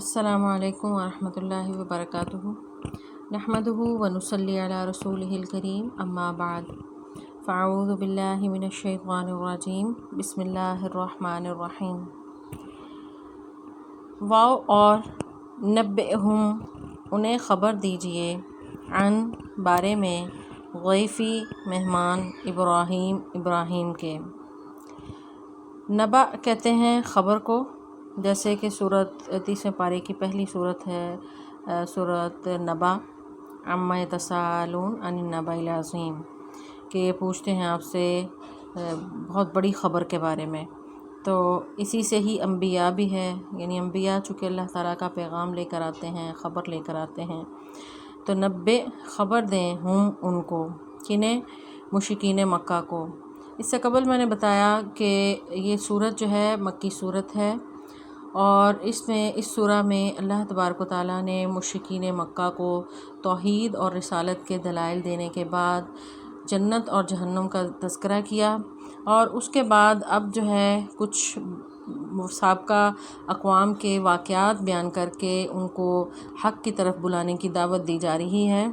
السلام علیکم ورحمۃ اللہ وبرکاتہ نحمدہ ونصلی علی رسولہ الکریم اما بعد فاعوذ باللہ من الشیطان الرجیم بسم اللہ الرحمن الرحیم۔ واو اور نبئہم انہیں خبر دیجئے، عن بارے میں، ضیفی مہمان، ابراہیم کے۔ نبأ کہتے ہیں خبر کو، جیسے کہ سورۃ 30 پارے کی پہلی سورت ہے سورۃ نبأ، عما یتساءلون عن النبأ العظیم، کہ یہ پوچھتے ہیں آپ سے بہت بڑی خبر کے بارے میں۔ تو اسی سے ہی انبیاء بھی ہے، یعنی انبیاء چونکہ اللہ تعالیٰ کا پیغام لے کر آتے ہیں، خبر لے کر آتے ہیں، تو نبئ خبر دیں ہم ان کو، کنہیں؟ مشرکین مکہ کو۔ اس سے قبل میں نے بتایا کہ یہ سورت جو ہے مکی سورت ہے، اور اس سورہ میں اللہ تبارک و تعالیٰ نے مشرکین مکہ کو توحید اور رسالت کے دلائل دینے کے بعد جنت اور جہنم کا تذکرہ کیا، اور اس کے بعد اب جو ہے کچھ سابقہ اقوام کے واقعات بیان کر کے ان کو حق کی طرف بلانے کی دعوت دی جا رہی ہے۔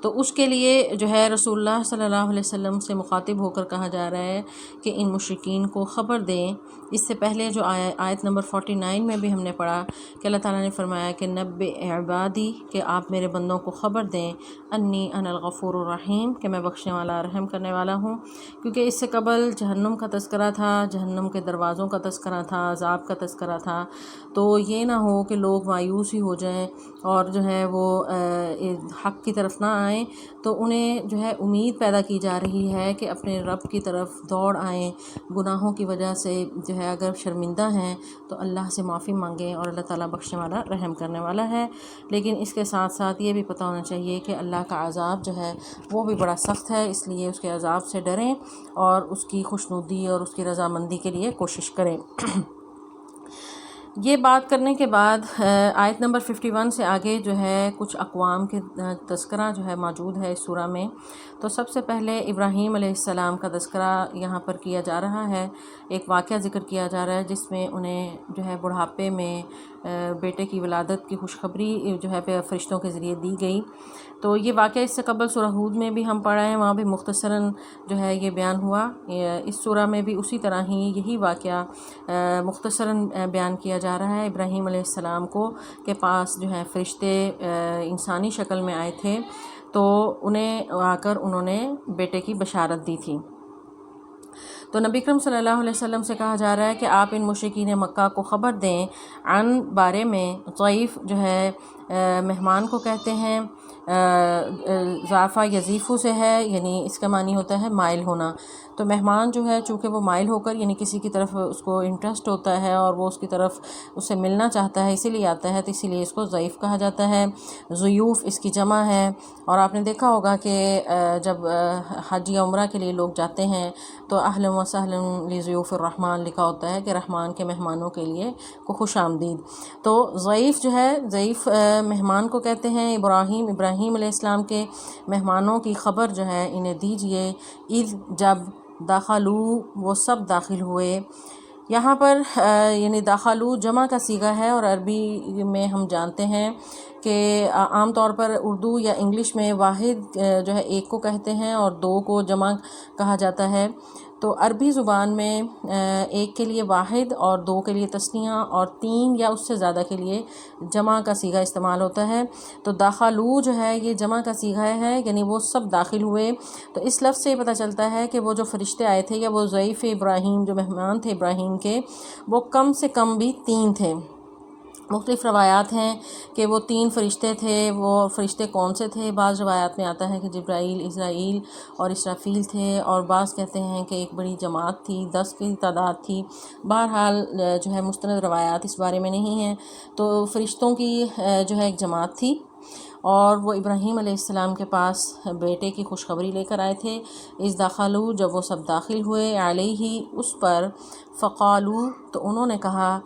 تو اس کے لیے جو ہے رسول اللہ صلی اللہ علیہ وسلم سے مخاطب ہو کر کہا جا رہا ہے کہ ان مشرکین کو خبر دیں۔ اس سے پہلے جو آیت نمبر 49 میں بھی ہم نے پڑھا کہ اللہ تعالیٰ نے فرمایا کہ نبئ عبادی، کہ آپ میرے بندوں کو خبر دیں، انی انا الغفور الرحیم، کہ میں بخشنے والا رحم کرنے والا ہوں۔ کیونکہ اس سے قبل جہنم کا تذکرہ تھا، جہنم کے دروازوں کا تذکرہ تھا، عذاب کا تذکرہ تھا، تو یہ نہ ہو کہ لوگ مایوس ہی ہو جائیں اور جو ہے وہ حق کی طرف نہ آئیں، تو انہیں جو ہے امید پیدا کی جا رہی ہے کہ اپنے رب کی طرف دوڑ آئیں، گناہوں کی وجہ سے جو ہے اگر شرمندہ ہیں تو اللہ سے معافی مانگیں، اور اللہ تعالیٰ بخشنے والا رحم کرنے والا ہے۔ لیکن اس کے ساتھ ساتھ یہ بھی پتہ ہونا چاہیے کہ اللہ کا عذاب جو ہے وہ بھی بڑا سخت ہے، اس لیے اس کے عذاب سے ڈریں اور اس کی خوشنودی اور اس کی رضامندی کے لیے کوشش کریں۔ یہ بات کرنے کے بعد آیت نمبر 51 سے آگے جو ہے کچھ اقوام کے تذکرہ جو ہے موجود ہے اس سورہ میں۔ تو سب سے پہلے ابراہیم علیہ السلام کا تذکرہ یہاں پر کیا جا رہا ہے، ایک واقعہ ذکر کیا جا رہا ہے جس میں انہیں جو ہے بڑھاپے میں بیٹے کی ولادت کی خوشخبری جو ہے فرشتوں کے ذریعے دی گئی۔ تو یہ واقعہ اس سے قبل سورہ ہود میں بھی ہم پڑھا ہے، وہاں بھی مختصراً جو ہے یہ بیان ہوا۔ اس سورہ میں بھی اسی طرح ہی یہی واقعہ مختصراً بیان کیا جا رہا ہے۔ ابراہیم علیہ السلام کو کے پاس جو ہے فرشتے انسانی شکل میں آئے تھے، تو انہیں آ کر انہوں نے بیٹے کی بشارت دی تھی۔ تو نبی اکرم صلی اللہ علیہ وسلم سے کہا جا رہا ہے کہ آپ ان مشرکین مکہ کو خبر دیں، عن بارے میں، ضیف جو ہے مہمان کو کہتے ہیں، ضعفہ یضیفو سے ہے، یعنی اس کا معنی ہوتا ہے مائل ہونا۔ تو مہمان جو ہے چونکہ وہ مائل ہو کر، یعنی کسی کی طرف اس کو انٹرسٹ ہوتا ہے اور وہ اس کی طرف اس سے ملنا چاہتا ہے، اسی لیے آتا ہے، تو اسی لیے اس کو ضیف کہا جاتا ہے۔ ضیوف اس کی جمع ہے، اور آپ نے دیکھا ہوگا کہ جب حج یا عمرہ کے لیے لوگ جاتے ہیں تو اہلا و سہلا لضیوف الرحمن لکھا ہوتا ہے کہ رحمان کے مہمانوں کے لیے کو خوش آمدید۔ تو ضیف جو ہے، ضیف مہمان کو کہتے ہیں۔ ابراہیم علیہ السلام کے مہمانوں کی خبر جو ہے انہیں دیجئے، اذ جب، دخلوا وہ سب داخل ہوئے۔ یہاں پر یعنی دخلوا جمع کا صیغہ ہے، اور عربی میں ہم جانتے ہیں کہ عام طور پر اردو یا انگلش میں واحد جو ہے ایک کو کہتے ہیں اور دو کو جمع کہا جاتا ہے۔ تو عربی زبان میں ایک کے لیے واحد اور دو کے لیے تثنیہ اور تین یا اس سے زیادہ کے لیے جمع کا صیغہ استعمال ہوتا ہے۔ تو دخلوا جو ہے یہ جمع کا صیغہ ہے، یعنی وہ سب داخل ہوئے۔ تو اس لفظ سے یہ پتہ چلتا ہے کہ وہ جو فرشتے آئے تھے یا وہ ضیف ابراہیم جو مہمان تھے ابراہیم کے، وہ کم سے کم بھی 3 تھے۔ مختلف روایات ہیں کہ وہ 3 فرشتے تھے۔ وہ فرشتے کون سے تھے؟ بعض روایات میں آتا ہے کہ جبرائیل، اسرائیل اور اسرافیل تھے، اور بعض کہتے ہیں کہ ایک بڑی جماعت تھی، 10 کی تعداد تھی۔ بہرحال جو ہے مستند روایات اس بارے میں نہیں ہیں۔ تو فرشتوں کی جو ہے ایک جماعت تھی، اور وہ ابراہیم علیہ السلام کے پاس بیٹے کی خوشخبری لے کر آئے تھے۔ اذ دخلوا جب وہ سب داخل ہوئے، علیہ اس پر، فقالوا تو انہوں نے کہا،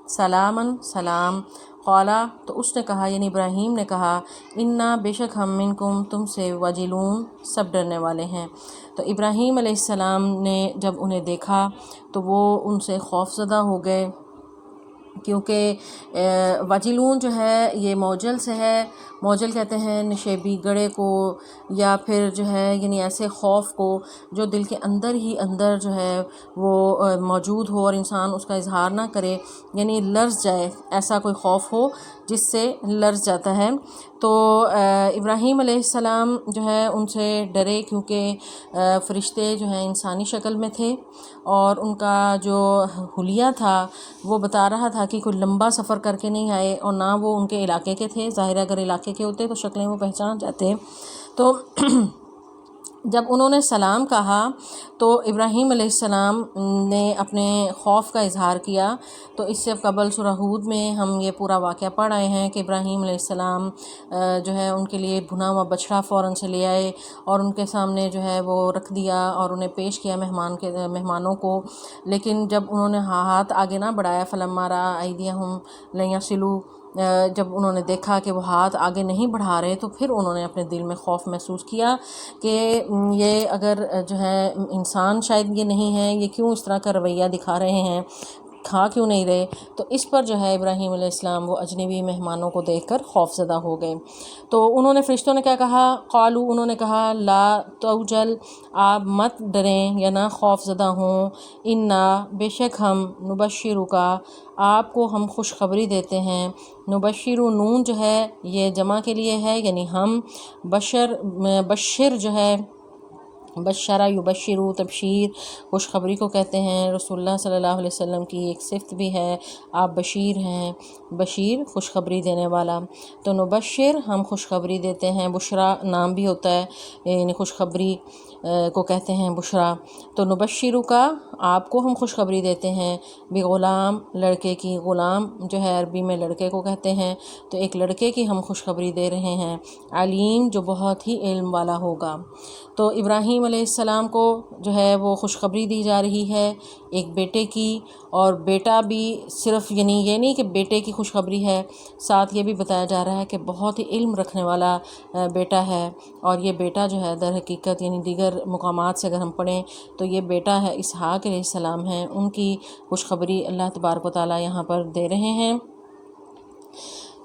سلاماً سلام، قالا تو اس نے کہا، یعنی ابراہیم نے کہا، انا بے شک ہم منکم تم سے، وجلون سب ڈرنے والے ہیں۔ تو ابراہیم علیہ السلام نے جب انہیں دیکھا تو وہ ان سے خوف زدہ ہو گئے، کیونکہ وجلون جو ہے یہ موجل سے ہے. موجل کہتے ہیں نشیبی گڑے کو، یا پھر جو ہے یعنی ایسے خوف کو جو دل کے اندر ہی اندر جو ہے وہ موجود ہو اور انسان اس کا اظہار نہ کرے، یعنی لرز جائے، ایسا کوئی خوف ہو جس سے لرز جاتا ہے. تو ابراہیم علیہ السلام جو ہے ان سے ڈرے، کیونکہ فرشتے جو ہیں انسانی شکل میں تھے، اور ان کا جو حلیہ تھا وہ بتا رہا تھا کہ کوئی لمبا سفر کر کے نہیں آئے، اور نہ وہ ان کے علاقے کے تھے. ظاہر ہے اگر علاقے کے ہوتے تو شکلیں وہ پہچان جاتے. تو جب انہوں نے سلام کہا تو ابراہیم علیہ السلام نے اپنے خوف کا اظہار کیا. تو اس سے قبل سورہ ہود میں ہم یہ پورا واقعہ پڑھ آئے ہیں کہ ابراہیم علیہ السلام جو ہے ان کے لیے بھنا ہوا بچڑا فوراً سے لے آئے اور ان کے سامنے جو ہے وہ رکھ دیا اور انہیں پیش کیا مہمانوں کو. لیکن جب انہوں نے ہاتھ آگے نہ بڑھایا، فلما رأى أيديهم لن يصلوا، جب انہوں نے دیکھا کہ وہ ہاتھ آگے نہیں بڑھا رہے تو پھر انہوں نے اپنے دل میں خوف محسوس کیا کہ یہ اگر جو ہے انسان شاید یہ نہیں ہے، یہ کیوں اس طرح کا رویہ دکھا رہے ہیں، کھا کیوں نہیں رہے. تو اس پر جو ہے ابراہیم علیہ السلام وہ اجنبی مہمانوں کو دیکھ کر خوف زدہ ہو گئے. تو انہوں نے فرشتوں نے کیا کہا؟ قالو، انہوں نے کہا لا توجل، آپ مت ڈریں یا نہ خوف زدہ ہوں. انا، بے شک ہم، نبشرک، آپ کو ہم خوشخبری دیتے ہیں. نبشر، نون جو ہے یہ جمع کے لیے ہے، یعنی ہم. بشر جو ہے بشرا یبشرو، تبشیر خوشخبری کو کہتے ہیں. رسول اللہ صلی اللہ علیہ وسلم کی ایک صفت بھی ہے، آپ بشیر ہیں، بشیر خوشخبری دینے والا. تو نبشر، ہم خوشخبری دیتے ہیں. بشرا نام بھی ہوتا ہے، یعنی خوشخبری کو کہتے ہیں بشرا. تو نبشرو کا، آپ کو ہم خوشخبری دیتے ہیں. بغلام، لڑکے کی. غلام جو ہے عربی میں لڑکے کو کہتے ہیں، تو ایک لڑکے کی ہم خوشخبری دے رہے ہیں. علیم، جو بہت ہی علم والا ہوگا. تو ابراہیم علیہ السلام کو جو ہے وہ خوشخبری دی جا رہی ہے ایک بیٹے کی، اور بیٹا بھی صرف یعنی یہ نہیں کہ بیٹے کی خوشخبری ہے، ساتھ یہ بھی بتایا جا رہا ہے کہ بہت ہی علم رکھنے والا بیٹا ہے. اور یہ بیٹا جو ہے در حقیقت یعنی دیگر مقامات سے اگر ہم پڑھیں تو یہ بیٹا ہے اسحاق علیہ السلام ہیں، ان کی خوشخبری اللہ تبارک و تعالیٰ یہاں پر دے رہے ہیں.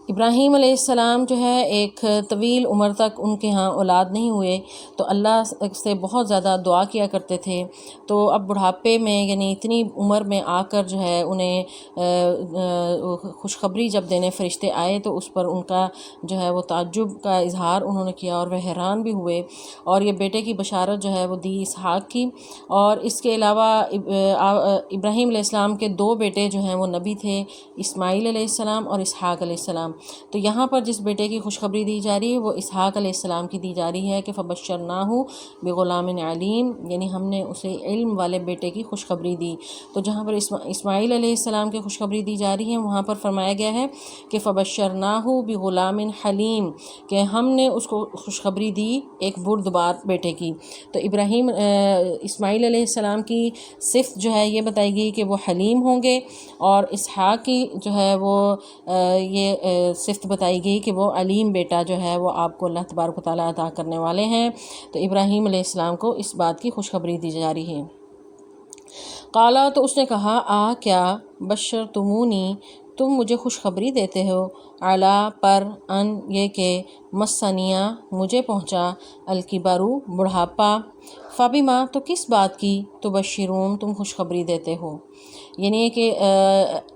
ابراہیم علیہ السلام جو ہے ایک طویل عمر تک ان کے ہاں اولاد نہیں ہوئے، تو اللہ سے بہت زیادہ دعا کیا کرتے تھے. تو اب بڑھاپے میں یعنی اتنی عمر میں آ کر جو ہے انہیں خوشخبری جب دینے فرشتے آئے تو اس پر ان کا جو ہے وہ تعجب کا اظہار انہوں نے کیا اور وہ حیران بھی ہوئے. اور یہ بیٹے کی بشارت جو ہے وہ دی اسحاق کی. اور اس کے علاوہ ابراہیم علیہ السلام کے دو بیٹے جو ہیں وہ نبی تھے، اسماعیل علیہ السلام اور اسحاق علیہ السلام. تو یہاں پر جس بیٹے کی خوشخبری دی جا رہی ہے وہ اسحاق علیہ السلام کی دی جا رہی ہے کہ فبشرناہ بغلام علیم، یعنی ہم نے اسے علم والے بیٹے کی خوشخبری دی. تو جہاں پر اسماعیل علیہ السلام کی خوشخبری دی جا رہی ہے وہاں پر فرمایا گیا ہے کہ فبشرناہ بغلام حلیم، کہ ہم نے اس کو خوشخبری دی ایک بردبار بیٹے کی. تو اسماعیل علیہ السلام کی صفت جو ہے یہ بتائی گئی کہ وہ حلیم ہوں گے، اور اسحاق کی جو ہے وہ یہ صفت بتائی گئی کہ وہ علیم بیٹا جو ہے وہ آپ کو اللہ تبارک و تعالیٰ عطا کرنے والے ہیں. تو ابراہیم علیہ السلام کو اس بات کی خوشخبری دی جا رہی ہے. قالا، تو اس نے کہا کیا بشرتمونی، تم مجھے خوشخبری دیتے ہو، علی پر، ان یہ کہ مسنیہ مجھے پہنچا، الکبرو بڑھاپا، فبما تو کس بات کی، تبشرون تم خوشخبری دیتے ہو. یعنی کہ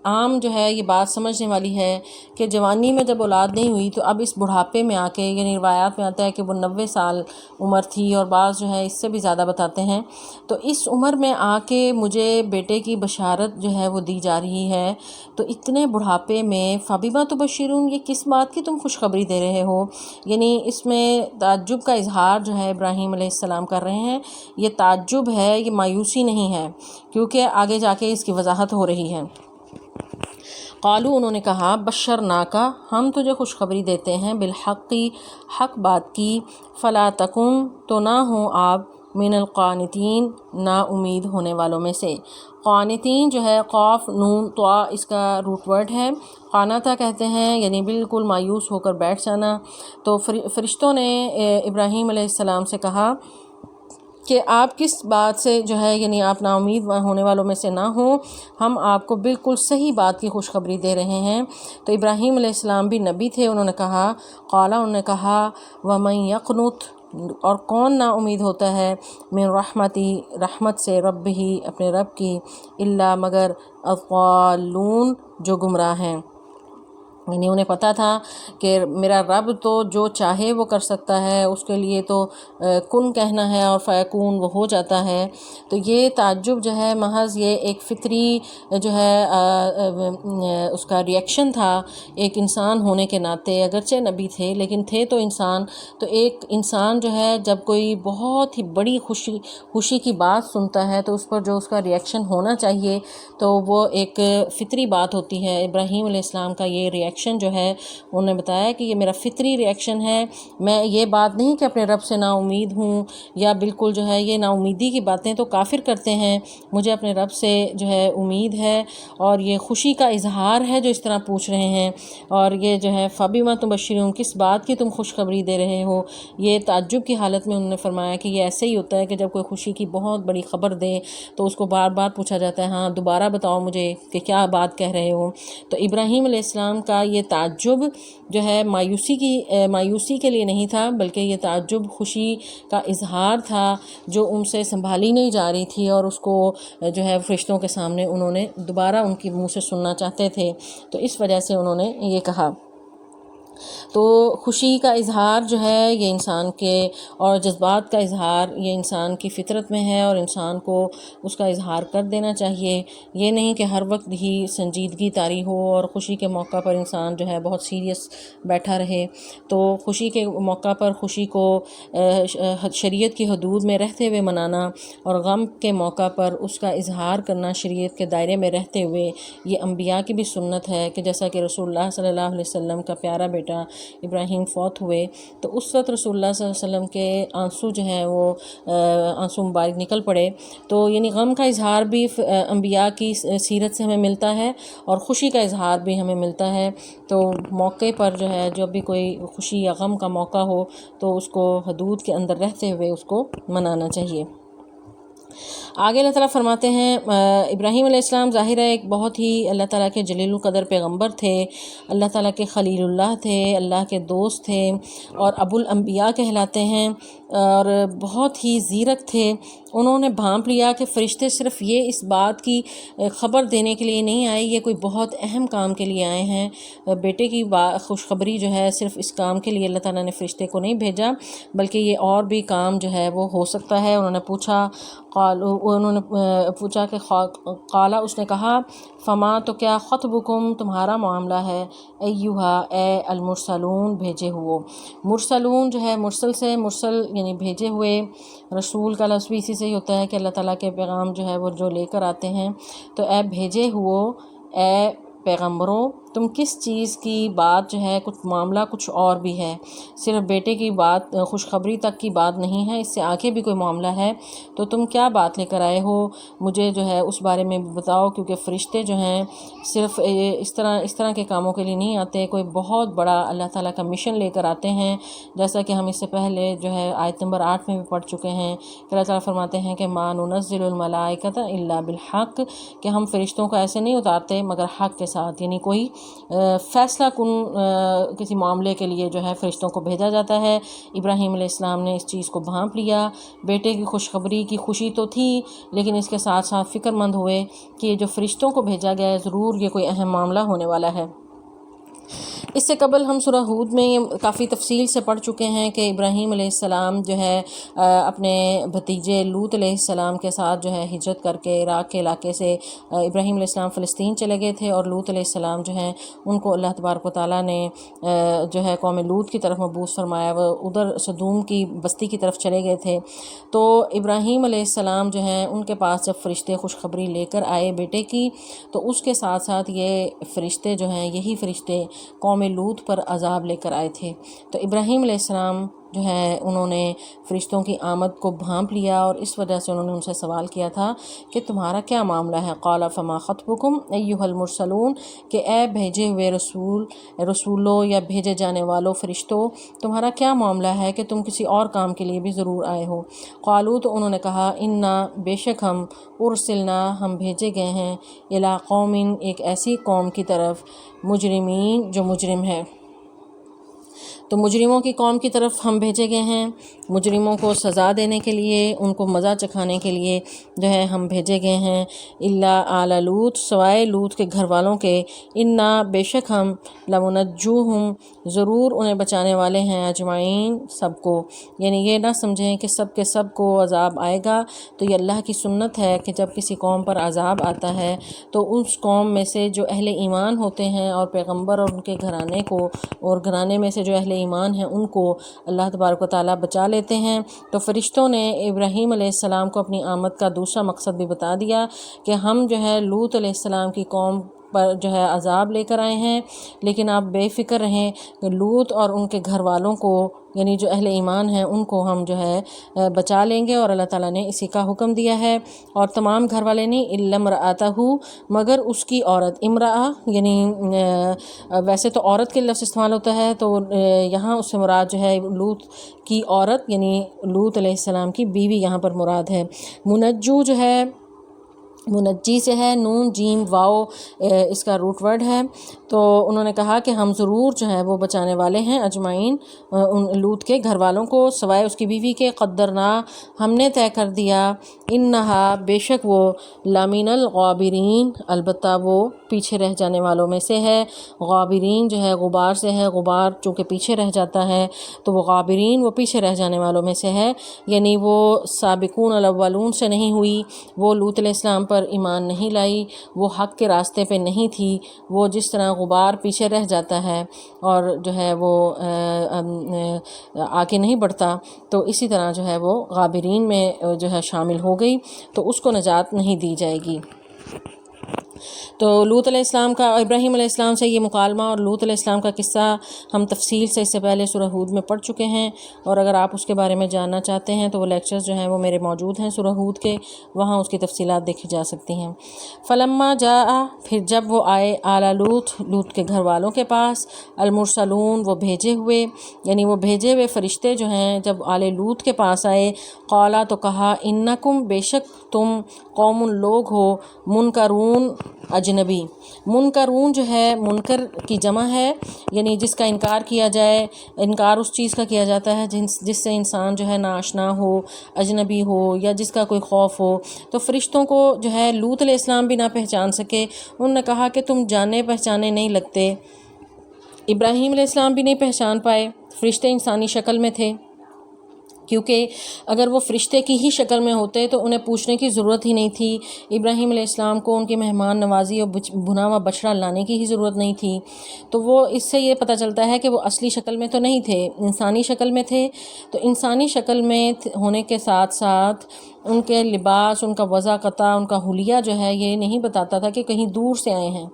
عام جو ہے یہ بات سمجھنے والی ہے کہ جوانی میں جب اولاد نہیں ہوئی تو اب اس بڑھاپے میں آ کے، یعنی روایات میں آتا ہے کہ وہ 90 سال عمر تھی، اور بعض جو ہے اس سے بھی زیادہ بتاتے ہیں. تو اس عمر میں آ کے مجھے بیٹے کی بشارت جو ہے وہ دی جا رہی ہے، تو اتنے بڑھاپے میں فبما تبشرون، یہ کس بات کی تم خوشخبری دے رہے ہو. یعنی اس میں تعجب کا اظہار جو ہے ابراہیم علیہ السلام کر رہے ہیں. یہ تعجب ہے، یہ مایوسی نہیں ہے، کیونکہ آگے جا کے اس کی وضاحت ہو رہی ہے. قالو، انہوں نے کہا بشرناک، ہم تجھے خوشخبری دیتے ہیں، بالحق، حق بات کی، فلا تکن، تو نہ ہوں آپ، من القانتین، نا امید ہونے والوں میں سے. قانتین جو ہے قاف نون طا اس کا روٹ ورڈ ہے. قانتا کہتے ہیں یعنی بالکل مایوس ہو کر بیٹھ جانا. تو فرشتوں نے ابراہیم علیہ السلام سے کہا کہ آپ کس بات سے جو ہے یعنی آپ نا امید ہونے والوں میں سے نہ ہوں، ہم آپ کو بالکل صحیح بات کی خوشخبری دے رہے ہیں۔ تو ابراہیم علیہ السلام بھی نبی تھے، انہوں نے کہا انہوں نے کہا وَمَن يَقْنُطْ، اور کون نا امید ہوتا ہے من رحمتی، رحمت سے، رب ہی، اپنے رب کی، الا مگر الضالون، جو گمراہ ہیں۔ یعنی انہیں پتہ تھا کہ میرا رب تو جو چاہے وہ کر سکتا ہے، اس کے لیے تو کن کہنا ہے اور فیکون وہ ہو جاتا ہے۔ تو یہ تعجب جو ہے محض یہ ایک فطری جو ہے اس کا ریئیکشن تھا ایک انسان ہونے کے ناطے، اگرچہ نبی تھے لیکن تھے تو انسان۔ تو ایک انسان جو ہے جب کوئی بہت ہی بڑی خوشی کی بات سنتا ہے تو اس پر جو اس کا ریئیکشن ہونا چاہیے تو وہ ایک فطری بات ہوتی ہے۔ ابراہیم علیہ السلام کا یہ ریئیکشن جو ہے، انہوں نے بتایا کہ یہ میرا فطری ریئیکشن ہے، میں یہ بات نہیں کہ اپنے رب سے نا امید ہوں یا بالکل جو ہے یہ نا امیدی کی باتیں تو کافر کرتے ہیں، مجھے اپنے رب سے جو ہے امید ہے، اور یہ خوشی کا اظہار ہے جو اس طرح پوچھ رہے ہیں۔ اور یہ جو ہے فَبِمَا تُبَشِّرُونَ، کس بات کی تم خوشخبری دے رہے ہو؟ یہ تعجب کی حالت میں انہوں نے فرمایا کہ یہ ایسے ہی ہوتا ہے کہ جب کوئی خوشی کی بہت بڑی خبر دے تو اس کو بار بار پوچھا جاتا ہے ہاں دوبارہ بتاؤ مجھے کہ کیا بات کہہ رہے ہو۔ تو ابراہیم علیہ السلام کا یہ تعجب جو ہے مایوسی کے لیے نہیں تھا، بلکہ یہ تعجب خوشی کا اظہار تھا جو ان سے سنبھالی نہیں جا رہی تھی، اور اس کو جو ہے فرشتوں کے سامنے انہوں نے دوبارہ ان کی منہ سے سننا چاہتے تھے، تو اس وجہ سے انہوں نے یہ کہا۔ تو خوشی کا اظہار جو ہے یہ انسان کے، اور جذبات کا اظہار یہ انسان کی فطرت میں ہے، اور انسان کو اس کا اظہار کر دینا چاہیے۔ یہ نہیں کہ ہر وقت ہی سنجیدگی طاری ہو اور خوشی کے موقع پر انسان جو ہے بہت سیریس بیٹھا رہے۔ تو خوشی کے موقع پر خوشی کو شریعت کی حدود میں رہتے ہوئے منانا، اور غم کے موقع پر اس کا اظہار کرنا شریعت کے دائرے میں رہتے ہوئے، یہ انبیاء کی بھی سنت ہے کہ جیسا کہ رسول اللہ صلی اللہ علیہ وسلم کا پیارا بیٹا ابراہیم فوت ہوئے تو اس وقت رسول اللہ صلی اللہ علیہ وسلم کے آنسو جو ہیں وہ آنسو مبارک نکل پڑے۔ تو یعنی غم کا اظہار بھی انبیاء کی سیرت سے ہمیں ملتا ہے، اور خوشی کا اظہار بھی ہمیں ملتا ہے۔ تو موقع پر جو ہے جب بھی کوئی خوشی یا غم کا موقع ہو تو اس کو حدود کے اندر رہتے ہوئے اس کو منانا چاہیے۔ آگے اللہ تعالیٰ فرماتے ہیں ابراہیم علیہ السلام ظاہر ہے ایک بہت ہی اللہ تعالیٰ کے جلیل القدر پیغمبر تھے، اللہ تعالیٰ کے خلیل اللہ تھے، اللہ کے دوست تھے، اور ابو الانبیاء کہلاتے ہیں، اور بہت ہی زیرک تھے۔ انہوں نے بھانپ لیا کہ فرشتے صرف یہ اس بات کی خبر دینے کے لیے نہیں آئے، یہ کوئی بہت اہم کام کے لیے آئے ہیں۔ بیٹے کی خوشخبری جو ہے صرف اس کام کے لیے اللہ تعالیٰ نے فرشتے کو نہیں بھیجا، بلکہ یہ اور بھی کام جو ہے وہ ہو سکتا ہے۔ انہوں نے پوچھا کہ قالا، اس نے کہا فما، تو کیا خطبکم، تمہارا معاملہ ہے، ایہا، اے المرسلون، بھیجے ہوئے۔ مرسلون جو ہے مرسل سے، مرسل یعنی بھیجے ہوئے، رسول کا لفظ بھی اسی سے ہی ہوتا ہے کہ اللہ تعالیٰ کے پیغام جو ہے وہ جو لے کر آتے ہیں۔ تو اے بھیجے ہوئے، اے پیغمبروں، تم کس چیز کی بات جو ہے، کچھ معاملہ کچھ اور بھی ہے، صرف بیٹے کی بات خوشخبری تک کی بات نہیں ہے، اس سے آگے بھی کوئی معاملہ ہے۔ تو تم کیا بات لے کر آئے ہو، مجھے جو ہے اس بارے میں بتاؤ، کیونکہ فرشتے جو ہیں صرف اس طرح کے کاموں کے لیے نہیں آتے، کوئی بہت بڑا اللہ تعالیٰ کا مشن لے کر آتے ہیں، جیسا کہ ہم اس سے پہلے جو ہے آیت نمبر 8 میں بھی پڑھ چکے ہیں کہ اللہ تعالیٰ فرماتے ہیں کہ ما ننزل الملائکۃ الا بالحق، کہ ہم فرشتوں کو ایسے نہیں اتارتے مگر حق کے ساتھ، یعنی کوئی فیصلہ کن کسی معاملے کے لیے جو ہے فرشتوں کو بھیجا جاتا ہے۔ ابراہیم علیہ السلام نے اس چیز کو بھانپ لیا، بیٹے کی خوشخبری کی خوشی تو تھی، لیکن اس کے ساتھ ساتھ فکر مند ہوئے کہ یہ جو فرشتوں کو بھیجا گیا ہے ضرور یہ کوئی اہم معاملہ ہونے والا ہے۔ اس سے قبل ہم سورہ ہود میں کافی تفصیل سے پڑھ چکے ہیں کہ ابراہیم علیہ السلام جو ہے اپنے بھتیجے لوط علیہ السلام کے ساتھ جو ہے ہجرت کر کے عراق کے علاقے سے ابراہیم علیہ السلام فلسطین چلے گئے تھے، اور لوط علیہ السلام جو ہیں ان کو اللہ تبارک و تعالیٰ نے جو ہے قوم لوط کی طرف مبعوث فرمایا، وہ ادھر صدوم کی بستی کی طرف چلے گئے تھے۔ تو ابراہیم علیہ السلام جو ہیں ان کے پاس جب فرشتے خوشخبری لے کر آئے بیٹے کی، تو اس کے ساتھ ساتھ یہ فرشتے جو ہیں، یہی فرشتے قوم لوط پر عذاب لے کر آئے تھے۔ تو ابراہیم علیہ السلام جو ہے انہوں نے فرشتوں کی آمد کو بھانپ لیا، اور اس وجہ سے انہوں نے ان سے سوال کیا تھا کہ تمہارا کیا معاملہ ہے۔ قال فما خطبکم ایھا المرسلون، کہ اے بھیجے ہوئے رسولوں یا بھیجے جانے والوں فرشتوں، تمہارا کیا معاملہ ہے کہ تم کسی اور کام کے لیے بھی ضرور آئے ہو۔ قالوا، تو انہوں نے کہا، انا، بے شک ہم، ارسلنا، ہم بھیجے گئے ہیں، الی قوم، ایک ایسی قوم کی طرف، مجرمین، جو مجرم ہے۔ تو مجرموں کی قوم کی طرف ہم بھیجے گئے ہیں، مجرموں کو سزا دینے کے لیے، ان کو مزہ چکھانے کے لیے جو ہے ہم بھیجے گئے ہیں۔ الا آل لوط، سوائے لوط کے گھر والوں کے، انا، بے شک ہم، لمنجوہم، ضرور انہیں بچانے والے ہیں، اجمعین، سب کو۔ یعنی یہ نہ سمجھیں کہ سب کے سب کو عذاب آئے گا، تو یہ اللہ کی سنت ہے کہ جب کسی قوم پر عذاب آتا ہے تو اس قوم میں سے جو اہل ایمان ہوتے ہیں اور پیغمبر اور ان کے گھرانے کو، اور گھرانے میں سے جو اہل ایمان ہیں ان کو اللہ تبارک و تعالیٰ بچا لیتے ہیں۔ تو فرشتوں نے ابراہیم علیہ السلام کو اپنی آمد کا دوسرا مقصد بھی بتا دیا کہ ہم جو ہے لوط علیہ السلام کی قوم پر جو ہے عذاب لے کر آئے ہیں، لیکن آپ بے فکر رہیں کہ لوط اور ان کے گھر والوں کو، یعنی جو اہل ایمان ہیں، ان کو ہم جو ہے بچا لیں گے، اور اللہ تعالیٰ نے اسی کا حکم دیا ہے۔ اور تمام گھر والے نہیں، الا امرأتہ، مگر اس کی عورت، امرأہ یعنی ویسے تو عورت کے لفظ استعمال ہوتا ہے، تو یہاں اس سے مراد جو ہے لوط کی عورت، یعنی لوط علیہ السلام کی بیوی یہاں پر مراد ہے۔ منجو جو ہے منجی سے ہے، نون جیم واو اس کا روٹ ورڈ ہے۔ تو انہوں نے کہا کہ ہم ضرور جو ہے وہ بچانے والے ہیں، اجمعین، لوط کے گھر والوں کو، سوائے اس کی بیوی کے، قدرنا، ہم نے طے کر دیا، انہا، بے شک وہ، لامن الغابرین، البتہ وہ پیچھے رہ جانے والوں میں سے ہے۔ غابرین جو ہے غبار سے ہے، غبار چونکہ پیچھے رہ جاتا ہے تو وہ غابرین، وہ پیچھے رہ جانے والوں میں سے ہے، یعنی وہ سابقون الاولون سے نہیں ہوئی، وہ لوط علیہ السلام پر ایمان نہیں لائی، وہ حق کے راستے پہ نہیں تھی، وہ جس طرح غبار پیچھے رہ جاتا ہے اور جو ہے وہ آگے نہیں بڑھتا، تو اسی طرح جو ہے وہ غابرین میں جو ہے شامل ہو گئی، تو اس کو نجات نہیں دی جائے گی۔ تو لوط علیہ السلام کا ابراہیم علیہ السلام سے یہ مکالمہ اور لوط علیہ السلام کا قصہ ہم تفصیل سے اس سے پہلے سورہ ہود میں پڑھ چکے ہیں، اور اگر آپ اس کے بارے میں جاننا چاہتے ہیں تو وہ لیکچرز جو ہیں وہ میرے موجود ہیں سورہ ہود کے، وہاں اس کی تفصیلات دیکھی جا سکتی ہیں۔ فلما جاء، پھر جب وہ آئے، آل لوط، لوط کے گھر والوں کے پاس، المرسلون، وہ بھیجے ہوئے، یعنی وہ بھیجے ہوئے فرشتے جو ہیں جب آل لوط کے پاس آئے، قالا، تو کہا، انکم، بے شک تم، قوم، لوگ ہو، منکرون، اجنبی۔ منکرون جو ہے منکر کی جمع ہے، یعنی جس کا انکار کیا جائے، انکار اس چیز کا کیا جاتا ہے جس سے انسان جو ہے ناآشنا ہو، اجنبی ہو، یا جس کا کوئی خوف ہو۔ تو فرشتوں کو جو ہے لوط علیہ السلام بھی نہ پہچان سکے، انہوں نے کہا کہ تم جانے پہچانے نہیں لگتے۔ ابراہیم علیہ السلام بھی نہیں پہچان پائے، فرشتے انسانی شکل میں تھے، کیونکہ اگر وہ فرشتے کی ہی شکل میں ہوتے تو انہیں پوچھنے کی ضرورت ہی نہیں تھی، ابراہیم علیہ السلام کو ان کی مہمان نوازی اور بھنا ہوا بچڑا لانے کی ہی ضرورت نہیں تھی۔ تو وہ اس سے یہ پتہ چلتا ہے کہ وہ اصلی شکل میں تو نہیں تھے، انسانی شکل میں تھے۔ تو انسانی شکل میں ہونے کے ساتھ ساتھ ان کے لباس، ان کا وضاقتہ، ان کا حلیہ جو ہے یہ نہیں بتاتا تھا کہ کہیں دور سے آئے ہیں،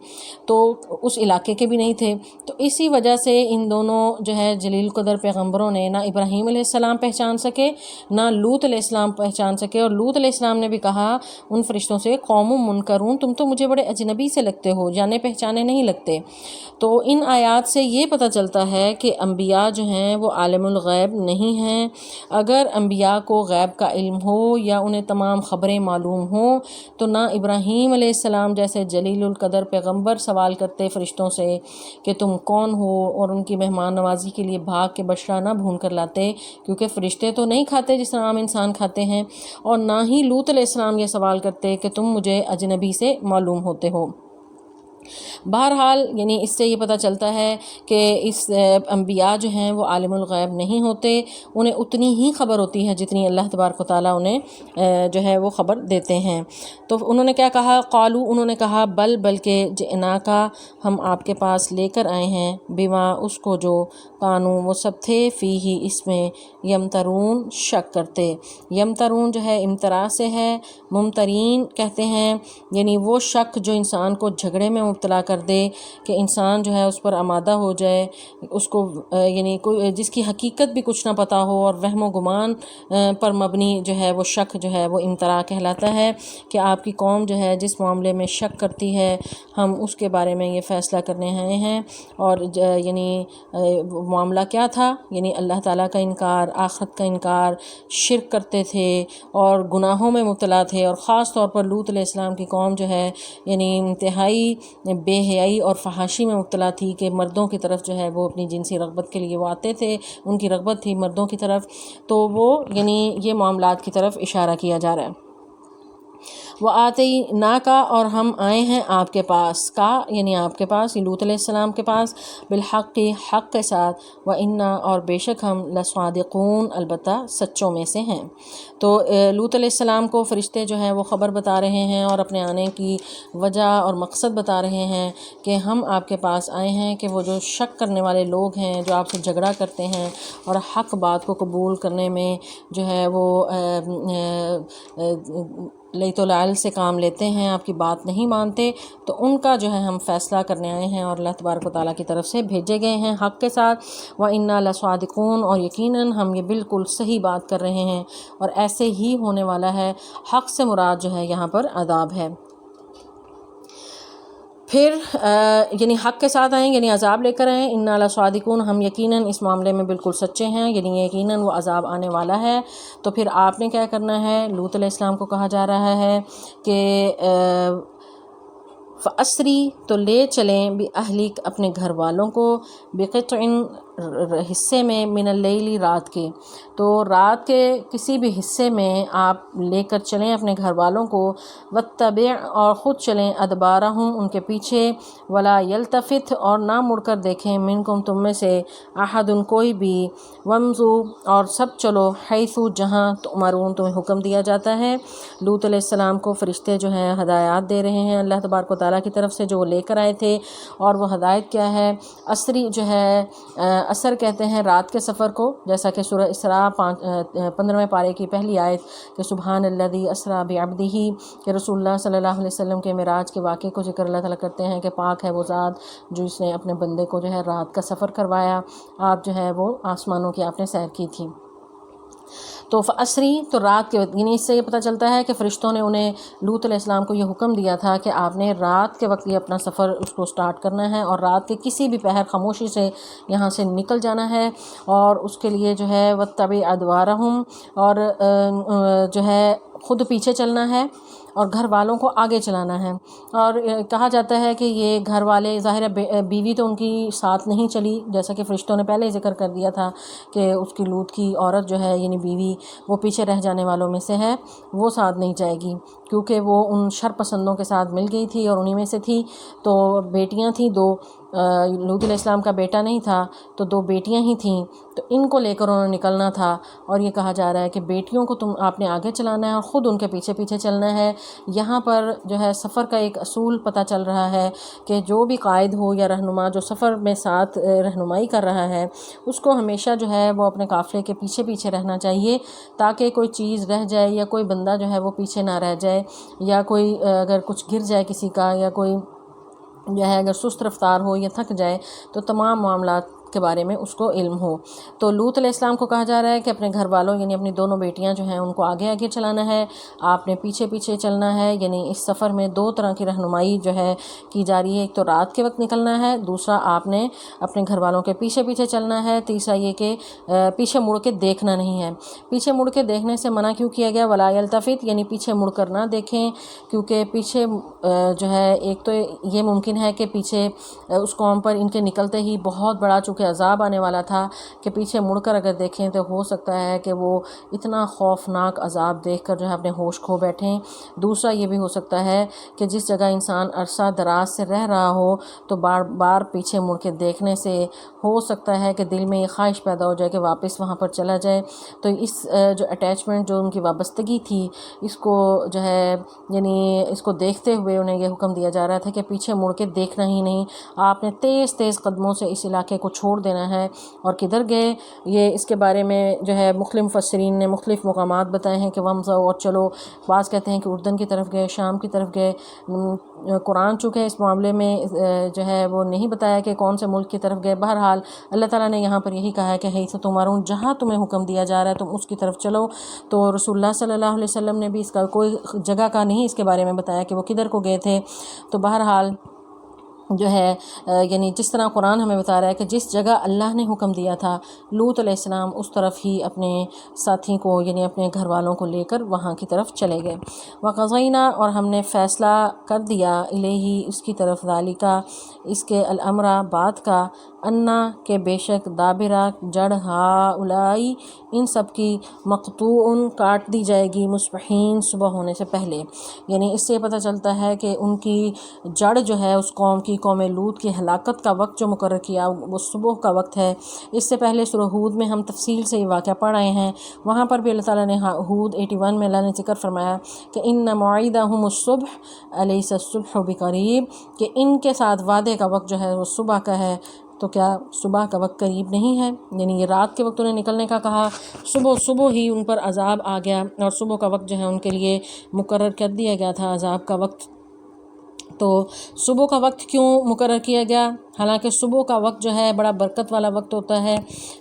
تو اس علاقے کے بھی نہیں تھے۔ تو اسی وجہ سے ان دونوں جو ہے جلیل القدر پیغمبروں نے نہ ابراہیم علیہ السلام پہچان سکے، نہ لوط علیہ السلام پہچان سکے، اور لوط علیہ السلام نے بھی کہا ان فرشتوں سے، قوم منکرون، تم تو مجھے بڑے اجنبی سے لگتے ہو، جانے پہچانے نہیں لگتے۔ تو ان آیات سے یہ پتہ چلتا ہے کہ انبیاء جو ہیں وہ عالم الغیب نہیں ہیں۔ اگر انبیاء کو غیب کا علم ہو یا انہیں تمام خبریں معلوم ہوں تو نہ ابراہیم علیہ السلام جیسے جلیل القدر پیغمبر سوال کرتے فرشتوں سے کہ تم کون ہو، اور ان کی مہمان نوازی کے لیے بھاگ کے بچڑا نہ بھون کر لاتے، کیونکہ فرشتے تو نہیں کھاتے جس طرح عام انسان کھاتے ہیں، اور نہ ہی لوط علیہ السلام یہ سوال کرتے کہ تم مجھے اجنبی سے معلوم ہوتے ہو۔ بہرحال یعنی اس سے یہ پتہ چلتا ہے کہ اس انبیاء جو ہیں وہ عالم الغیب نہیں ہوتے، انہیں اتنی ہی خبر ہوتی ہے جتنی اللہ تبارک و تعالیٰ انہیں جو ہے وہ خبر دیتے ہیں۔ تو انہوں نے کیا کہا، قالو، انہوں نے کہا، بلکہ جئناکا، ہم آپ کے پاس لے کر آئے ہیں، بما، اس کو جو، کانو، وہ سب تھے، فیہ، اس میں، یمترون، شک کرتے۔ یمترون جو ہے امتراء سے ہے، ممترین کہتے ہیں، یعنی وہ شک جو انسان کو جھگڑے میں مبتلا کر دے کہ انسان جو ہے اس پر آمادہ ہو جائے، اس کو یعنی کوئی جس کی حقیقت بھی کچھ نہ پتہ ہو اور وہم و گمان پر مبنی جو ہے وہ شک جو ہے وہ امتراء کہلاتا ہے کہ آپ کی قوم جو ہے جس معاملے میں شک کرتی ہے ہم اس کے بارے میں یہ فیصلہ کرنے آئے ہیں۔ اور یعنی معاملہ کیا تھا؟ یعنی اللہ تعالیٰ کا انکار، آخرت کا انکار، شرک کرتے تھے اور گناہوں میں مبتلا تھے، اور خاص طور پر لوط علیہ السلام کی قوم جو ہے یعنی انتہائی بے حیائی اور فحاشی میں مبتلا تھی کہ مردوں کی طرف جو ہے وہ اپنی جنسی رغبت کے لیے وہ آتے تھے، ان کی رغبت تھی مردوں کی طرف، تو وہ یعنی یہ معاملات کی طرف اشارہ کیا جا رہا ہے۔ وَآتَيْنَاكَ اور ہم آئے ہیں آپ کے پاس، کا یعنی آپ کے پاس، لوط علیہ السلام کے پاس، بالحق حق کے ساتھ، وَإِنَّا اور بے شک ہم لَصَادِقُونَ البتہ سچوں میں سے ہیں۔ تو لوط علیہ السلام کو فرشتے جو ہیں وہ خبر بتا رہے ہیں اور اپنے آنے کی وجہ اور مقصد بتا رہے ہیں کہ ہم آپ کے پاس آئے ہیں کہ وہ جو شک کرنے والے لوگ ہیں جو آپ سے جھگڑا کرتے ہیں اور حق بات کو قبول کرنے میں جو ہے وہ لیت العل سے کام لیتے ہیں، آپ کی بات نہیں مانتے، تو ان کا جو ہے ہم فیصلہ کرنے آئے ہیں اور اللہ تبارک و تعالیٰ کی طرف سے بھیجے گئے ہیں حق کے ساتھ۔ وَإِنَّا لَصَادِقُونَ اور یقیناً ہم یہ بالکل صحیح بات کر رہے ہیں اور ایسے ہی ہونے والا ہے۔ حق سے مراد جو ہے یہاں پر عذاب ہے۔ پھر یعنی حق کے ساتھ آئیں یعنی عذاب لے کر آئیں، اِنَّا لَصَادِقُونَ ہم یقیناً اس معاملے میں بالکل سچے ہیں، یعنی یقیناً وہ عذاب آنے والا ہے۔ تو پھر آپ نے کیا کرنا ہے؟ لوط علیہ السلام کو کہا جا رہا ہے کہ فَأَسْرِ تو لے چلیں بِأَہْلِکَ اپنے گھر والوں کو، بِقِطْعٍ حصے میں، من اللیل رات کے، تو رات کے کسی بھی حصے میں آپ لے کر چلیں اپنے گھر والوں کو، وَاتَّبِعْ اور خود چلیں، ادبارہم ان کے پیچھے، ولا یلتفت اور نہ مڑ کر دیکھیں، منکم تم میں سے، احد کوئی بھی، وامضوا اور سب چلو، حیث جہاں تؤمرون تمہیں حکم دیا جاتا ہے۔ لوط علیہ السلام کو فرشتے جو ہیں ہدایات دے رہے ہیں اللہ تبارک و تعالیٰ کی طرف سے جو وہ لے کر آئے تھے، اور وہ ہدایت کیا ہے؟ عصری جو ہے عصر کہتے ہیں رات کے سفر کو، جیسا کہ سورہ اسراء 15ویں پارے کی پہلی آیت کہ سبحان الذی اسریٰ بعبدہ، کہ رسول اللہ صلی اللہ علیہ وسلم کے معراج کے واقعے کو ذکر اللہ تعالیٰ کرتے ہیں کہ پاک ہے وہ ذات جو اس نے اپنے بندے کو جو ہے رات کا سفر کروایا، آپ جو ہے وہ آسمانوں کی آپ نے سیر کی تھی۔ تو فَأَسْرِ تو رات کے وقت، یعنی اس سے یہ پتہ چلتا ہے کہ فرشتوں نے انہیں لوط علیہ السلام کو یہ حکم دیا تھا کہ آپ نے رات کے وقت یہ اپنا سفر اس کو سٹارٹ کرنا ہے اور رات کے کسی بھی پہر خاموشی سے یہاں سے نکل جانا ہے، اور اس کے لیے جو ہے وَاتَّبِعْ أَدْبَارَهُمْ اور جو ہے خود پیچھے چلنا ہے اور گھر والوں کو آگے چلانا ہے۔ اور کہا جاتا ہے کہ یہ گھر والے ظاہر ہے بیوی تو ان کی ساتھ نہیں چلی، جیسا کہ فرشتوں نے پہلے ہی ذکر کر دیا تھا کہ اس کی لوط کی عورت جو ہے یعنی بیوی وہ پیچھے رہ جانے والوں میں سے ہے، وہ ساتھ نہیں جائے گی کیونکہ وہ ان شر پسندوں کے ساتھ مل گئی تھی اور انہی میں سے تھی۔ تو بیٹیاں تھیں دو، لوط علیہ السلام کا بیٹا نہیں تھا تو دو بیٹیاں ہی تھیں، تو ان کو لے کر انہوں نے نکلنا تھا، اور یہ کہا جا رہا ہے کہ بیٹیوں کو آپ نے آگے چلانا ہے اور خود ان کے پیچھے پیچھے چلنا ہے۔ یہاں پر جو ہے سفر کا ایک اصول پتہ چل رہا ہے کہ جو بھی قائد ہو یا رہنما جو سفر میں ساتھ رہنمائی کر رہا ہے، اس کو ہمیشہ جو ہے وہ اپنے قافلے کے پیچھے پیچھے رہنا چاہیے تاکہ کوئی چیز رہ جائے یا کوئی بندہ جو ہے وہ پیچھے نہ رہ جائے، یا کوئی اگر کچھ گر جائے کسی کا، یا کوئی جو ہے اگر سست رفتار ہو یا تھک جائے تو تمام معاملات کے بارے میں اس کو علم ہو۔ تو لوط علیہ السلام کو کہا جا رہا ہے کہ اپنے گھر والوں یعنی اپنی دونوں بیٹیاں جو ہیں ان کو آگے آگے چلانا ہے، آپ نے پیچھے پیچھے چلنا ہے۔ یعنی اس سفر میں دو طرح کی رہنمائی جو ہے کی جا رہی ہے، ایک تو رات کے وقت نکلنا ہے، دوسرا آپ نے اپنے گھر والوں کے پیچھے پیچھے چلنا ہے، تیسرا یہ کہ پیچھے مڑ کے دیکھنا نہیں ہے۔ پیچھے مڑ کے دیکھنے سے منع کیوں کیا گیا؟ ولا یلتفت یعنی پیچھے مڑ کر نہ دیکھیں، کیونکہ پیچھے جو ہے ایک تو یہ ممکن ہے کہ پیچھے اس قوم پر ان کے نکلتے ہی بہت بڑا چونکہ عذاب آنے والا تھا کہ پیچھے مڑ کر اگر دیکھیں تو ہو سکتا ہے کہ وہ اتنا خوفناک عذاب دیکھ کر جو ہے اپنے ہوش کھو بیٹھیں۔ دوسرا یہ بھی ہو سکتا ہے کہ جس جگہ انسان عرصہ دراز سے رہ رہا ہو تو بار بار پیچھے مڑ کے دیکھنے سے ہو سکتا ہے کہ دل میں یہ خواہش پیدا ہو جائے کہ واپس وہاں پر چلا جائے۔ تو اس جو اٹیچمنٹ جو ان کی وابستگی تھی اس کو جو ہے یعنی اس کو دیکھتے ہوئے انہیں یہ حکم دیا جا رہا تھا کہ پیچھے مڑ کے دیکھنا ہی نہیں، آپ نے تیز تیز قدموں سے اس علاقے کو چھوڑ چھوڑ دینا ہے اور کدھر گئے. یہ اس کے بارے میں جو ہے مختلف مفسرین نے مختلف مقامات بتائے ہیں کہ ومضوا اور چلو. بعض کہتے ہیں کہ اردن کی طرف گئے، شام کی طرف گئے. قرآن چونکہ اس معاملے میں جو ہے وہ نہیں بتایا کہ کون سے ملک کی طرف گئے. بہرحال اللہ تعالیٰ نے یہاں پر یہی کہا ہے کہ حیث تمارون، جہاں تمہیں حکم دیا جا رہا ہے تم اس کی طرف چلو. تو رسول اللہ صلی اللہ علیہ وسلم نے بھی اس کا کوئی جگہ کا نہیں اس کے بارے میں بتایا کہ وہ کدھر کو گئے تھے. تو بہرحال جو ہے یعنی جس طرح قرآن ہمیں بتا رہا ہے کہ جس جگہ اللہ نے حکم دیا تھا لوط علیہ السلام اس طرف ہی اپنے ساتھی کو یعنی اپنے گھر والوں کو لے کر وہاں کی طرف چلے گئے. وقضینا، اور ہم نے فیصلہ کر دیا، الیہ اس کی طرف، ذالکا اس کے، الامر بات کا، انا کہ بے شک، دابرہ جڑ، ہاؤلائی ان سب کی، مقطوع کاٹ دی جائے گی، مصبحین صبح ہونے سے پہلے. یعنی اس سے پتہ چلتا ہے کہ ان کی جڑ جو ہے اس قوم کی، قوم لوط کی ہلاکت کا وقت جو مقرر کیا وہ صبح کا وقت ہے. اس سے پہلے سورہ ہود میں ہم تفصیل سے یہ واقعہ پڑھ آئے ہیں. وہاں پر بھی اللہ تعالیٰ نے ہود 81 میں اللہ نے ذکر فرمایا کہ ان موعدہم الصبح الیس الصبح بقریب، کہ ان کے ساتھ وعدے کا وقت جو ہے وہ صبح کا ہے. تو کیا صبح کا وقت قریب نہیں ہے؟ یعنی یہ رات کے وقت انہیں نکلنے کا کہا، صبح ہی ان پر عذاب آ گیا اور صبح کا وقت جو ہے ان کے لیے مقرر کر دیا گیا تھا عذاب کا وقت. تو صبح کا وقت کیوں مقرر کیا گیا؟ حالانکہ صبح کا وقت جو ہے بڑا برکت والا وقت ہوتا ہے،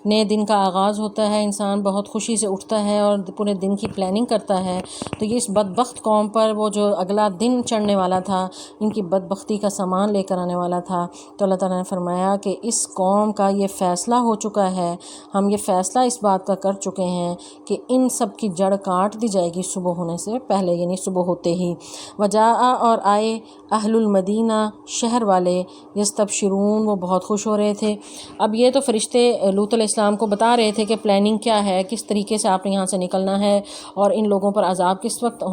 نئے دن کا آغاز ہوتا ہے، انسان بہت خوشی سے اٹھتا ہے اور پورے دن کی پلاننگ کرتا ہے. تو یہ اس بدبخت قوم پر وہ جو اگلا دن چڑھنے والا تھا، ان کی بدبختی کا سامان لے کر آنے والا تھا. تو اللہ تعالیٰ نے فرمایا کہ اس قوم کا یہ فیصلہ ہو چکا ہے، ہم یہ فیصلہ اس بات کا کر چکے ہیں کہ ان سب کی جڑ کاٹ دی جائے گی صبح ہونے سے پہلے، یعنی صبح ہوتے ہی. وجاء اور آئے، اہل المدینہ شہر والے، یستبشرون وہ بہت خوش ہو رہے تھے. اب یہ تو فرشتے لوط علیہ السلام کو بتا رہے تھے کہ پلاننگ کیا ہے، کس طریقے سے آپ نے یہاں سے نکلنا ہے اور ان لوگوں پر عذاب کس وقت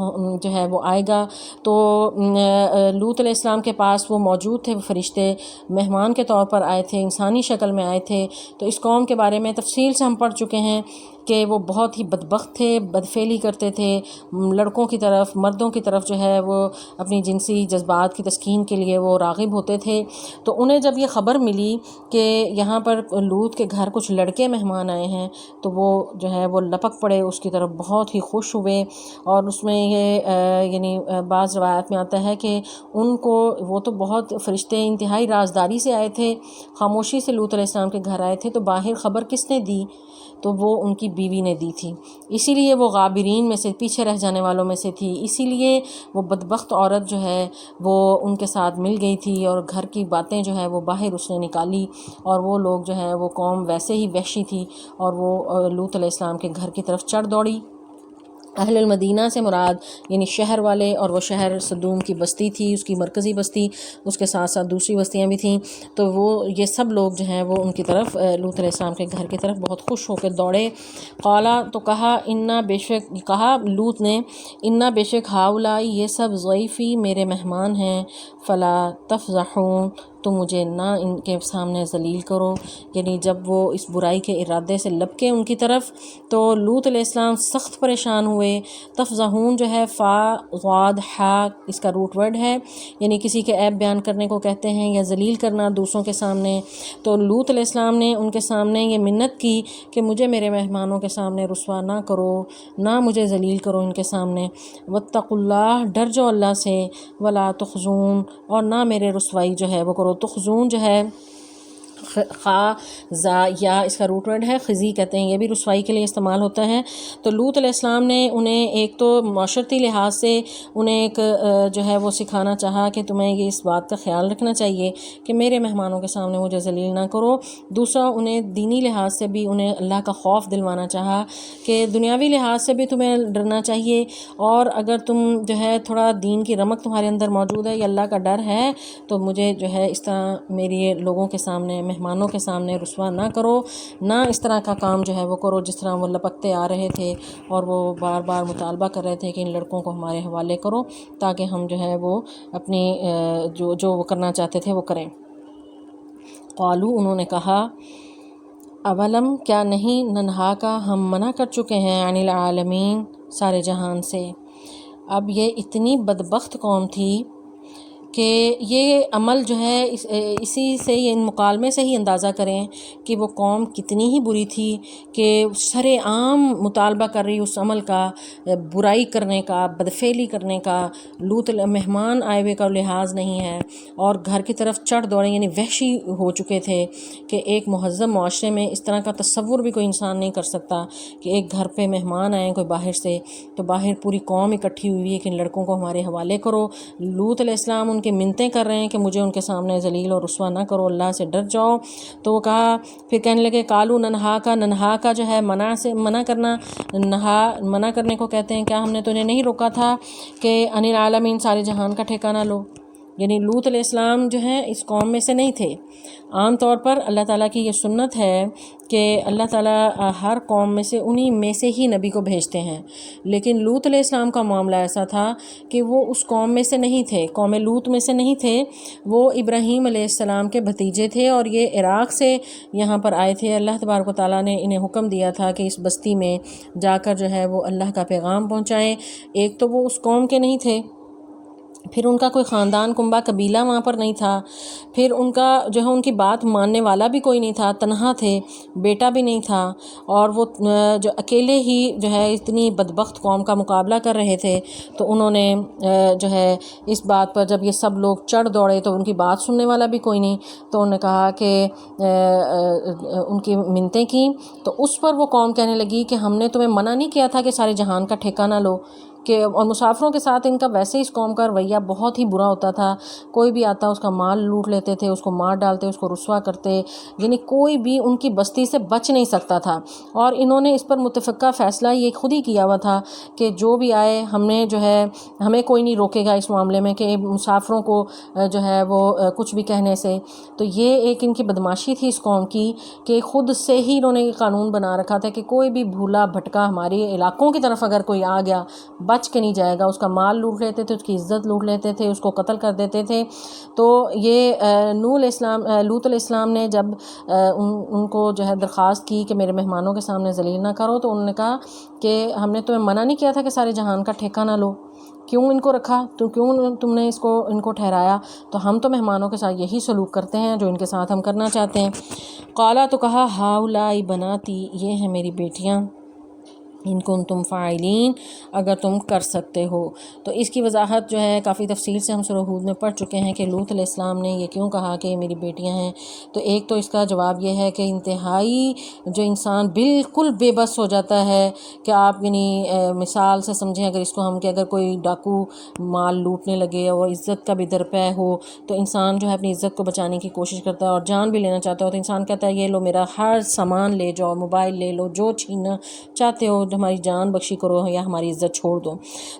جو ہے وہ آئے گا. تو لوط علیہ السلام کے پاس وہ موجود تھے، وہ فرشتے مہمان کے طور پر آئے تھے، انسانی شکل میں آئے تھے. تو اس قوم کے بارے میں تفصیل سے ہم پڑھ چکے ہیں کہ وہ بہت ہی بدبخت تھے، بدفعلی کرتے تھے، لڑکوں کی طرف، مردوں کی طرف جو ہے وہ اپنی جنسی جذبات کی تسکین کے لیے وہ راغب ہوتے تھے. تو انہیں جب یہ خبر ملی کہ یہاں پر لوط کے گھر کچھ لڑکے مہمان آئے ہیں تو وہ جو ہے وہ لپک پڑے اس کی طرف، بہت ہی خوش ہوئے. اور اس میں یہ یعنی بعض روایات میں آتا ہے کہ ان کو، وہ تو بہت فرشتے انتہائی رازداری سے آئے تھے، خاموشی سے لوط علیہ السلام کے گھر آئے تھے. تو باہر خبر کس نے دی؟ تو وہ ان کی بیوی نے دی تھی. اسی لیے وہ غابرین میں سے، پیچھے رہ جانے والوں میں سے تھی. اسی لیے وہ بدبخت عورت جو ہے وہ ان کے ساتھ مل گئی تھی اور گھر کی باتیں جو ہے وہ باہر اس نے نکالی. اور وہ لوگ جو ہے وہ قوم ویسے ہی وحشی تھی اور وہ لوط علیہ السلام کے گھر کی طرف چڑھ دوڑی. اہل المدینہ سے مراد یعنی شہر والے، اور وہ شہر صدوم کی بستی تھی، اس کی مرکزی بستی، اس کے ساتھ ساتھ دوسری بستیاں بھی تھیں. تو وہ یہ سب لوگ جو ہیں وہ ان کی طرف، لوط علیہ السلام کے گھر کی طرف بہت خوش ہو کے دوڑے. قالا تو کہا، انا بے شک، کہا لوط نے، انا بے شک، ہاؤلائی یہ سب، ضیفی میرے مہمان ہیں، فلا تفضحون تو مجھے نہ ان کے سامنے ذلیل کرو. یعنی جب وہ اس برائی کے ارادے سے لپکے ان کی طرف تو لوط علیہ السلام سخت پریشان ہوئے. تفضحون جو ہے فا غاد ہا اس کا روٹ ورڈ ہے، یعنی کسی کے عیب بیان کرنے کو کہتے ہیں یا ذلیل کرنا دوسروں کے سامنے. تو لوط علیہ السلام نے ان کے سامنے یہ منت کی کہ مجھے میرے مہمانوں کے سامنے رسوا نہ کرو، نہ مجھے ذلیل کرو ان کے سامنے. واتقوا اللہ، ڈر جو اللہ سے، ولا تخزون اور نہ میرے رسوائی جو ہے وہ کرو. تخزون جو ہے خا زا یا اس کا روٹ ورڈ ہے، خزی کہتے ہیں، یہ بھی رسوائی کے لیے استعمال ہوتا ہے. تو لوط علیہ السلام نے انہیں ایک تو معاشرتی لحاظ سے انہیں ایک جو ہے وہ سکھانا چاہا کہ تمہیں یہ اس بات کا خیال رکھنا چاہیے کہ میرے مہمانوں کے سامنے مجھے ذلیل نہ کرو. دوسرا انہیں دینی لحاظ سے بھی انہیں اللہ کا خوف دلوانا چاہا کہ دنیاوی لحاظ سے بھی تمہیں ڈرنا چاہیے، اور اگر تم جو ہے تھوڑا دین کی رمق تمہارے اندر موجود ہے یا اللہ کا ڈر ہے تو مجھے جو ہے اس طرح میری لوگوں کے سامنے، مہمانوں کے سامنے رسوا نہ کرو، نہ اس طرح کا کام جو ہے وہ کرو جس طرح وہ لپکتے آ رہے تھے اور وہ بار بار مطالبہ کر رہے تھے کہ ان لڑکوں کو ہمارے حوالے کرو تاکہ ہم جو ہے وہ اپنی جو وہ کرنا چاہتے تھے وہ کریں. قالو انہوں نے کہا، اولم کیا نہیں، ننہا کا ہم منع کر چکے ہیں، عن العالمین سارے جہان سے. اب یہ اتنی بدبخت قوم تھی کہ یہ عمل جو ہے اسی سے یہ ان مکالمے سے ہی اندازہ کریں کہ وہ قوم کتنی ہی بری تھی کہ سر عام مطالبہ کر رہی اس عمل کا، برائی کرنے کا، بدفعلی کرنے کا، لوط مہمان آئے ہوئے کا لحاظ نہیں ہے، اور گھر کی طرف چڑھ دوڑے، یعنی وحشی ہو چکے تھے کہ ایک مہذب معاشرے میں اس طرح کا تصور بھی کوئی انسان نہیں کر سکتا کہ ایک گھر پہ مہمان آئیں کوئی باہر سے، تو باہر پوری قوم اکٹھی ہوئی ہے کہ ان لڑکوں کو ہمارے حوالے کرو۔ لوط علیہ السلام ان کے منتیں کر رہے ہیں کہ مجھے ان کے سامنے ذلیل اور رسوا نہ کرو، اللہ سے ڈر جاؤ۔ تو وہ کہا، پھر کہنے لگے کالو ننہا کا جو ہے منع کرنا، منع کرنے کو کہتے ہیں، کیا ہم نے تجھے نہیں روکا تھا کہ ان العالمین سارے جہان کا ٹھکانہ لو؟ یعنی لوط علیہ السلام جو ہیں اس قوم میں سے نہیں تھے۔ عام طور پر اللہ تعالیٰ کی یہ سنت ہے کہ اللہ تعالیٰ ہر قوم میں سے انہی میں سے ہی نبی کو بھیجتے ہیں، لیکن لوط علیہ السلام کا معاملہ ایسا تھا کہ وہ اس قوم میں سے نہیں تھے، قوم لوط میں سے نہیں تھے، وہ ابراہیم علیہ السلام کے بھتیجے تھے، اور یہ عراق سے یہاں پر آئے تھے۔ اللہ تبارک و تعالیٰ نے انہیں حکم دیا تھا کہ اس بستی میں جا کر جو ہے وہ اللہ کا پیغام پہنچائیں۔ ایک تو وہ اس قوم کے نہیں تھے، پھر ان کا کوئی خاندان کنبہ قبیلہ وہاں پر نہیں تھا، پھر ان کا جو ہے ان کی بات ماننے والا بھی کوئی نہیں تھا، تنہا تھے، بیٹا بھی نہیں تھا، اور وہ جو اکیلے ہی جو ہے اتنی بدبخت قوم کا مقابلہ کر رہے تھے۔ تو انہوں نے جو ہے اس بات پر جب یہ سب لوگ چڑھ دوڑے تو ان کی بات سننے والا بھی کوئی نہیں، تو انہوں نے کہا کہ ان کی منتیں کیں، تو اس پر وہ قوم کہنے لگی کہ ہم نے تمہیں منع نہیں کیا تھا کہ سارے جہان کا ٹھکانہ لو؟ کہ اور مسافروں کے ساتھ ان کا ویسے اس قوم کا رویہ بہت ہی برا ہوتا تھا، کوئی بھی آتا اس کا مال لوٹ لیتے تھے، اس کو مار ڈالتے، اس کو رسوا کرتے، یعنی کوئی بھی ان کی بستی سے بچ نہیں سکتا تھا۔ اور انہوں نے اس پر متفقہ فیصلہ یہ خود ہی کیا ہوا تھا کہ جو بھی آئے ہمیں کوئی نہیں روکے گا اس معاملے میں کہ مسافروں کو جو ہے وہ کچھ بھی کہنے سے۔ تو یہ ایک ان کی بدماشی تھی اس قوم کی کہ خود سے ہی انہوں نے یہ قانون بنا رکھا تھا کہ کوئی بھی بھولا بھٹکا ہمارے علاقوں کی طرف اگر کوئی آ گیا بچ کے نہیں جائے گا، اس کا مال لوٹ لیتے تھے، اس کی عزت لوٹ لیتے تھے، اس کو قتل کر دیتے تھے۔ تو یہ لوط علیہ السلام نے جب ان کو جو ہے درخواست کی کہ میرے مہمانوں کے سامنے ذلیل نہ کرو، تو انہوں نے کہا کہ ہم نے تمہیں منع نہیں کیا تھا کہ سارے جہان کا ٹھیکہ نہ لو؟ کیوں ان کو رکھا؟ تو کیوں تم نے ان کو ٹھہرایا؟ تو ہم تو مہمانوں کے ساتھ یہی سلوک کرتے ہیں جو ان کے ساتھ ہم کرنا چاہتے ہیں۔ قالا، تو کہا، ہاؤلائی بناتی، یہ ہیں میری بیٹیاں، ان کنتم فاعلین، اگر تم کر سکتے ہو۔ تو اس کی وضاحت جو ہے کافی تفصیل سے ہم سورہ ہود میں پڑھ چکے ہیں کہ لوط علیہ السلام نے یہ کیوں کہا کہ یہ میری بیٹیاں ہیں۔ تو ایک تو اس کا جواب یہ ہے کہ انتہائی جو انسان بالکل بے بس ہو جاتا ہے کہ آپ یعنی مثال سے سمجھیں اگر اس کو ہم کہ اگر کوئی ڈاکو مال لوٹنے لگے اور عزت کا بھی درپے ہو تو انسان جو ہے اپنی عزت کو بچانے کی کوشش کرتا ہے اور جان بھی لینا چاہتا ہو، تو انسان کہتا ہے یہ لو میرا ہر سامان لے جاؤ، موبائل لے لو، جو چھیننا چاہتے ہو، ہماری جان بخشی کرو یا ہماری عزت چھوڑ دو۔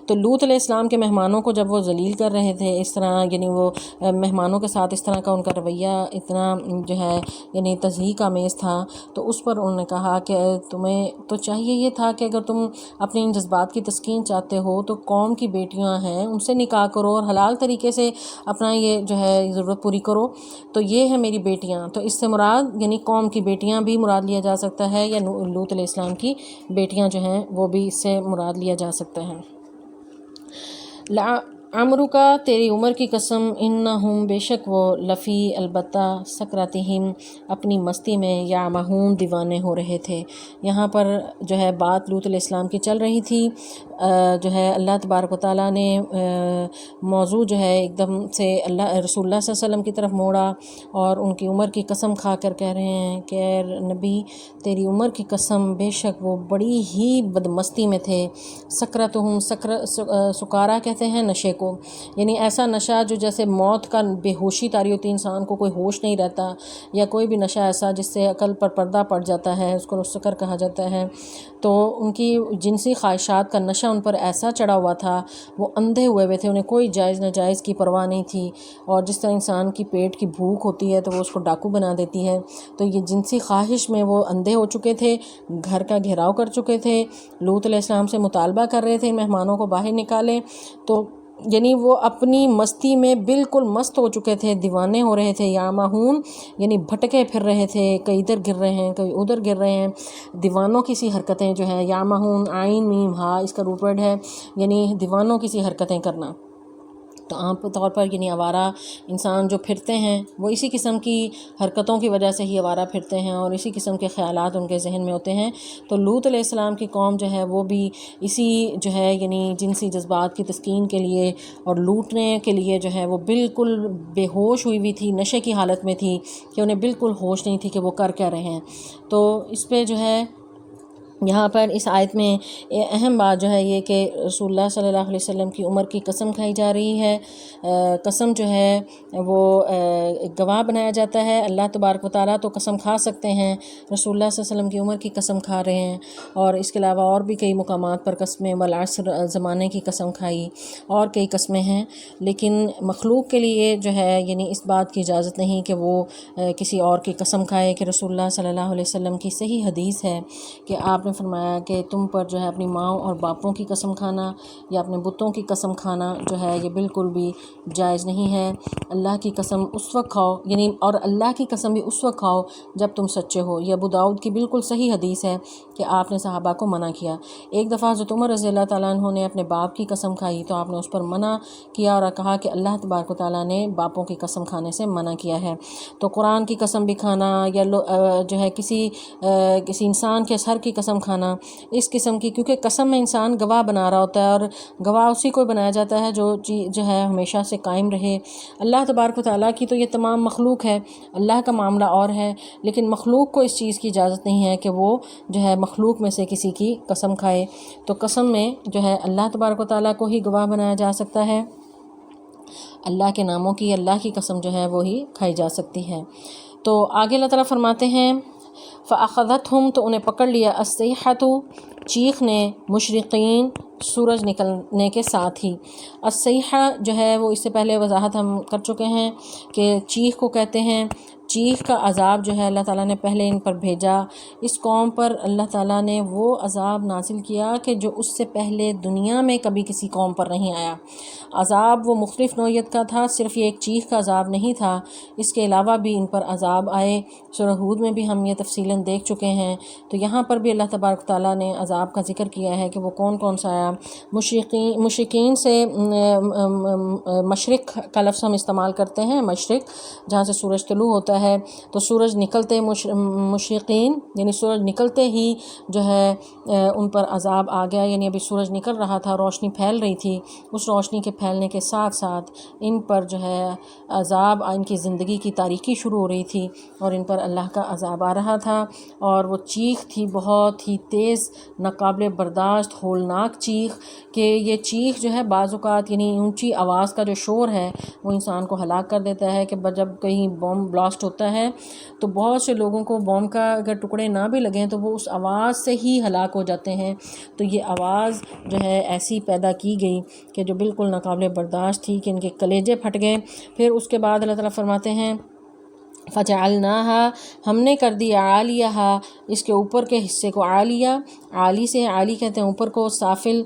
تو لوط علیہ السلام کے مہمانوں کو جب وہ ذلیل کر رہے تھے اس طرح، یعنی وہ مہمانوں کے ساتھ اس طرح کا ان کا رویہ اتنا جو ہے یعنی تضحیک آمیز تھا، تو اس پر انہوں نے کہا کہ تمہیں تو چاہیے یہ تھا کہ اگر تم اپنے ان جذبات کی تسکین چاہتے ہو تو قوم کی بیٹیاں ہیں ان سے نکاح کرو اور حلال طریقے سے اپنا یہ جو ہے ضرورت پوری کرو۔ تو یہ ہے میری بیٹیاں، تو اس سے مراد یعنی قوم کی بیٹیاں بھی مراد لیا جا سکتا ہے یا لوط علیہ السلام کی بیٹیاں جو ہیں وہ بھی اس سے مراد لیا جا سکتا ہے۔ عمرکا، تیری عمر کی قسم، انہم، بے شک وہ، لفی، البتہ، سکراتہم، اپنی مستی میں، یعمہون، دیوانے ہو رہے تھے۔ یہاں پر جو ہے بات لوط علیہ السلام کی چل رہی تھی، جو ہے اللہ تبارک و تعالیٰ نے موضوع جو ہے ایک دم سے رسول اللہ صلی اللہ علیہ وسلم کی طرف موڑا اور ان کی عمر کی قسم کھا کر کہہ رہے ہیں کہ اے نبی تیری عمر کی قسم، بے شک وہ بڑی ہی بدمستی میں تھے۔ سکرتہم، سکارا کہتے ہیں نشے کو، یعنی ایسا نشہ جو جیسے موت کا بے ہوشی طاری ہوتی، انسان کو کوئی ہوش نہیں رہتا، یا کوئی بھی نشہ ایسا جس سے عقل پر پردہ پڑ جاتا ہے، اس کو سکر کہا جاتا ہے۔ تو ان کی جنسی خواہشات کا نشہ ان پر ایسا چڑھا ہوا تھا، وہ اندھے ہوئے تھے، انہیں کوئی جائز ناجائز کی پرواہ نہیں تھی، اور جس طرح انسان کی پیٹ کی بھوک ہوتی ہے تو وہ اس کو ڈاکو بنا دیتی ہے، تو یہ جنسی خواہش میں وہ اندھے ہو چکے تھے، گھر کا گھیراؤ کر چکے تھے، لوط علیہ السلام سے مطالبہ کر رہے تھے مہمانوں کو باہر نکالیں، تو یعنی وہ اپنی مستی میں بالکل مست ہو چکے تھے، دیوانے ہو رہے تھے، یامہون یعنی بھٹکے پھر رہے تھے، کئی ادھر گر رہے ہیں کئی ادھر گر رہے ہیں، دیوانوں کی سی حرکتیں جو ہے، یامہون، عین میم ہا اس کا روٹ ورڈ ہے، یعنی دیوانوں کی سی حرکتیں کرنا۔ تو عام طور پر یعنی آوارہ انسان جو پھرتے ہیں وہ اسی قسم کی حرکتوں کی وجہ سے ہی آوارہ پھرتے ہیں اور اسی قسم کے خیالات ان کے ذہن میں ہوتے ہیں۔ تو لوط علیہ السلام کی قوم جو ہے وہ بھی اسی جو ہے یعنی جنسی جذبات کی تسکین کے لیے اور لوٹنے کے لیے جو ہے وہ بالکل بے ہوش ہوئی ہوئی تھی، نشے کی حالت میں تھی کہ انہیں بالکل ہوش نہیں تھی کہ وہ کر کیا رہے ہیں۔ تو اس پہ جو ہے یہاں پر اس آیت میں اہم بات جو ہے یہ کہ رسول اللہ صلی اللہ علیہ وسلم کی عمر کی قسم کھائی جا رہی ہے۔ قسم جو ہے وہ گواہ بنایا جاتا ہے۔ اللہ تبارک و تعالیٰ تو قسم کھا سکتے ہیں، رسول اللہ صلی اللہ علیہ وسلم کی عمر کی قسم کھا رہے ہیں، اور اس کے علاوہ اور بھی کئی مقامات پر قسمیں، والعصر زمانے کی قسم کھائی، اور کئی قسمیں ہیں، لیکن مخلوق کے لیے جو ہے یعنی اس بات کی اجازت نہیں کہ وہ کسی اور کی قسم کھائے۔ کہ رسول اللہ صلی اللہ علیہ وسلم کی صحیح حدیث ہے کہ آپ نے فرمایا کہ تم پر جو ہے اپنی ماں اور باپوں کی قسم کھانا یا اپنے بتوں کی قسم کھانا جو ہے یہ بالکل بھی جائز نہیں ہے۔ اللہ کی قسم اس وقت کھاؤ، یعنی اور اللہ کی قسم بھی اس وقت کھاؤ جب تم سچے ہو۔ یہ ابو داؤد کی بالکل صحیح حدیث ہے کہ آپ نے صحابہ کو منع کیا۔ ایک دفعہ حضرت عمر رضی اللہ تعالیٰ عنہ نے اپنے باپ کی قسم کھائی تو آپ نے اس پر منع کیا اور کہا کہ اللہ تبارک و تعالیٰ نے باپوں کی قسم کھانے سے منع کیا ہے۔ تو قرآن کی قسم بھی کھانا یا جو ہے کسی انسان کے سر کی قسم کھانا، اس قسم کی، کیونکہ قسم میں انسان گواہ بنا رہا ہوتا ہے اور گواہ اسی کو بنایا جاتا ہے جو چیز جو ہے ہمیشہ سے قائم رہے۔ اللہ تبارک و تعالیٰ کی تو یہ تمام مخلوق ہے، اللہ کا معاملہ اور ہے، لیکن مخلوق کو اس چیز کی اجازت نہیں ہے کہ وہ جو ہے مخلوق میں سے کسی کی قسم کھائے۔ تو قسم میں جو ہے اللہ تبارک و تعالیٰ کو ہی گواہ بنایا جا سکتا ہے، اللہ کے ناموں کی، اللہ کی قسم جو ہے وہی کھائی جا سکتی ہے۔ تو آگے اللہ تعالیٰ فرماتے ہیں فَأَخَذَتْهُمْ، تو انہیں پکڑ لیا، الصَّيْحَةُ، چیخ نے، مشرقین، سورج نکلنے کے ساتھ ہی۔ الصیحہ جو ہے وہ اس سے پہلے وضاحت ہم کر چکے ہیں کہ چیخ کو کہتے ہیں۔ چیخ کا عذاب جو ہے اللہ تعالیٰ نے پہلے ان پر بھیجا، اس قوم پر اللہ تعالیٰ نے وہ عذاب نازل کیا کہ جو اس سے پہلے دنیا میں کبھی کسی قوم پر نہیں آیا۔ عذاب وہ مختلف نوعیت کا تھا، صرف یہ ایک چیخ کا عذاب نہیں تھا، اس کے علاوہ بھی ان پر عذاب آئے۔ سورہ ہود میں بھی ہم یہ تفصیلاً دیکھ چکے ہیں، تو یہاں پر بھی اللہ تبارک تعالیٰ نے عذاب کا ذکر کیا ہے کہ وہ کون کون سا آیا۔ مشرقین سے مشرق کا لفظ ہم استعمال کرتے ہیں، مشرق جہاں سے سورج طلوع ہوتا ہے، تو سورج نکلتے مشرقین یعنی سورج نکلتے ہی جو ہے ان پر عذاب آ گیا، یعنی ابھی سورج نکل رہا تھا، روشنی پھیل رہی تھی، اس روشنی کے پھیلنے کے ساتھ ساتھ ان پر جو ہے عذاب، ان کی زندگی کی تاریکی شروع ہو رہی تھی اور ان پر اللہ کا عذاب آ رہا تھا، اور وہ چیخ تھی بہت ہی تیز، ناقابل برداشت، ہولناک چیخ، کہ یہ چیخ جو ہے بعض اوقات یعنی اونچی آواز کا جو شور ہے وہ انسان کو ہلاک کر دیتا ہے۔ کہ جب کہیں بم بلاسٹ ہوتا ہے تو بہت سے لوگوں کو بم کا اگر ٹکڑے نہ بھی لگیں تو وہ اس آواز سے ہی ہلاک ہو جاتے ہیں۔ تو یہ آواز جو ہے ایسی پیدا کی گئی کہ جو بالکل ناقابل برداشت تھی کہ ان کے کلیجے پھٹ گئے۔ پھر اس کے بعد اللہ تعالیٰ فرماتے ہیں فَجَعَلْنَاهَا، ہم نے کر دیا، عَالِيَهَا، اس کے اوپر کے حصے کو، عالیہ، عالی سے، عالی کہتے ہیں اوپر کو، سافل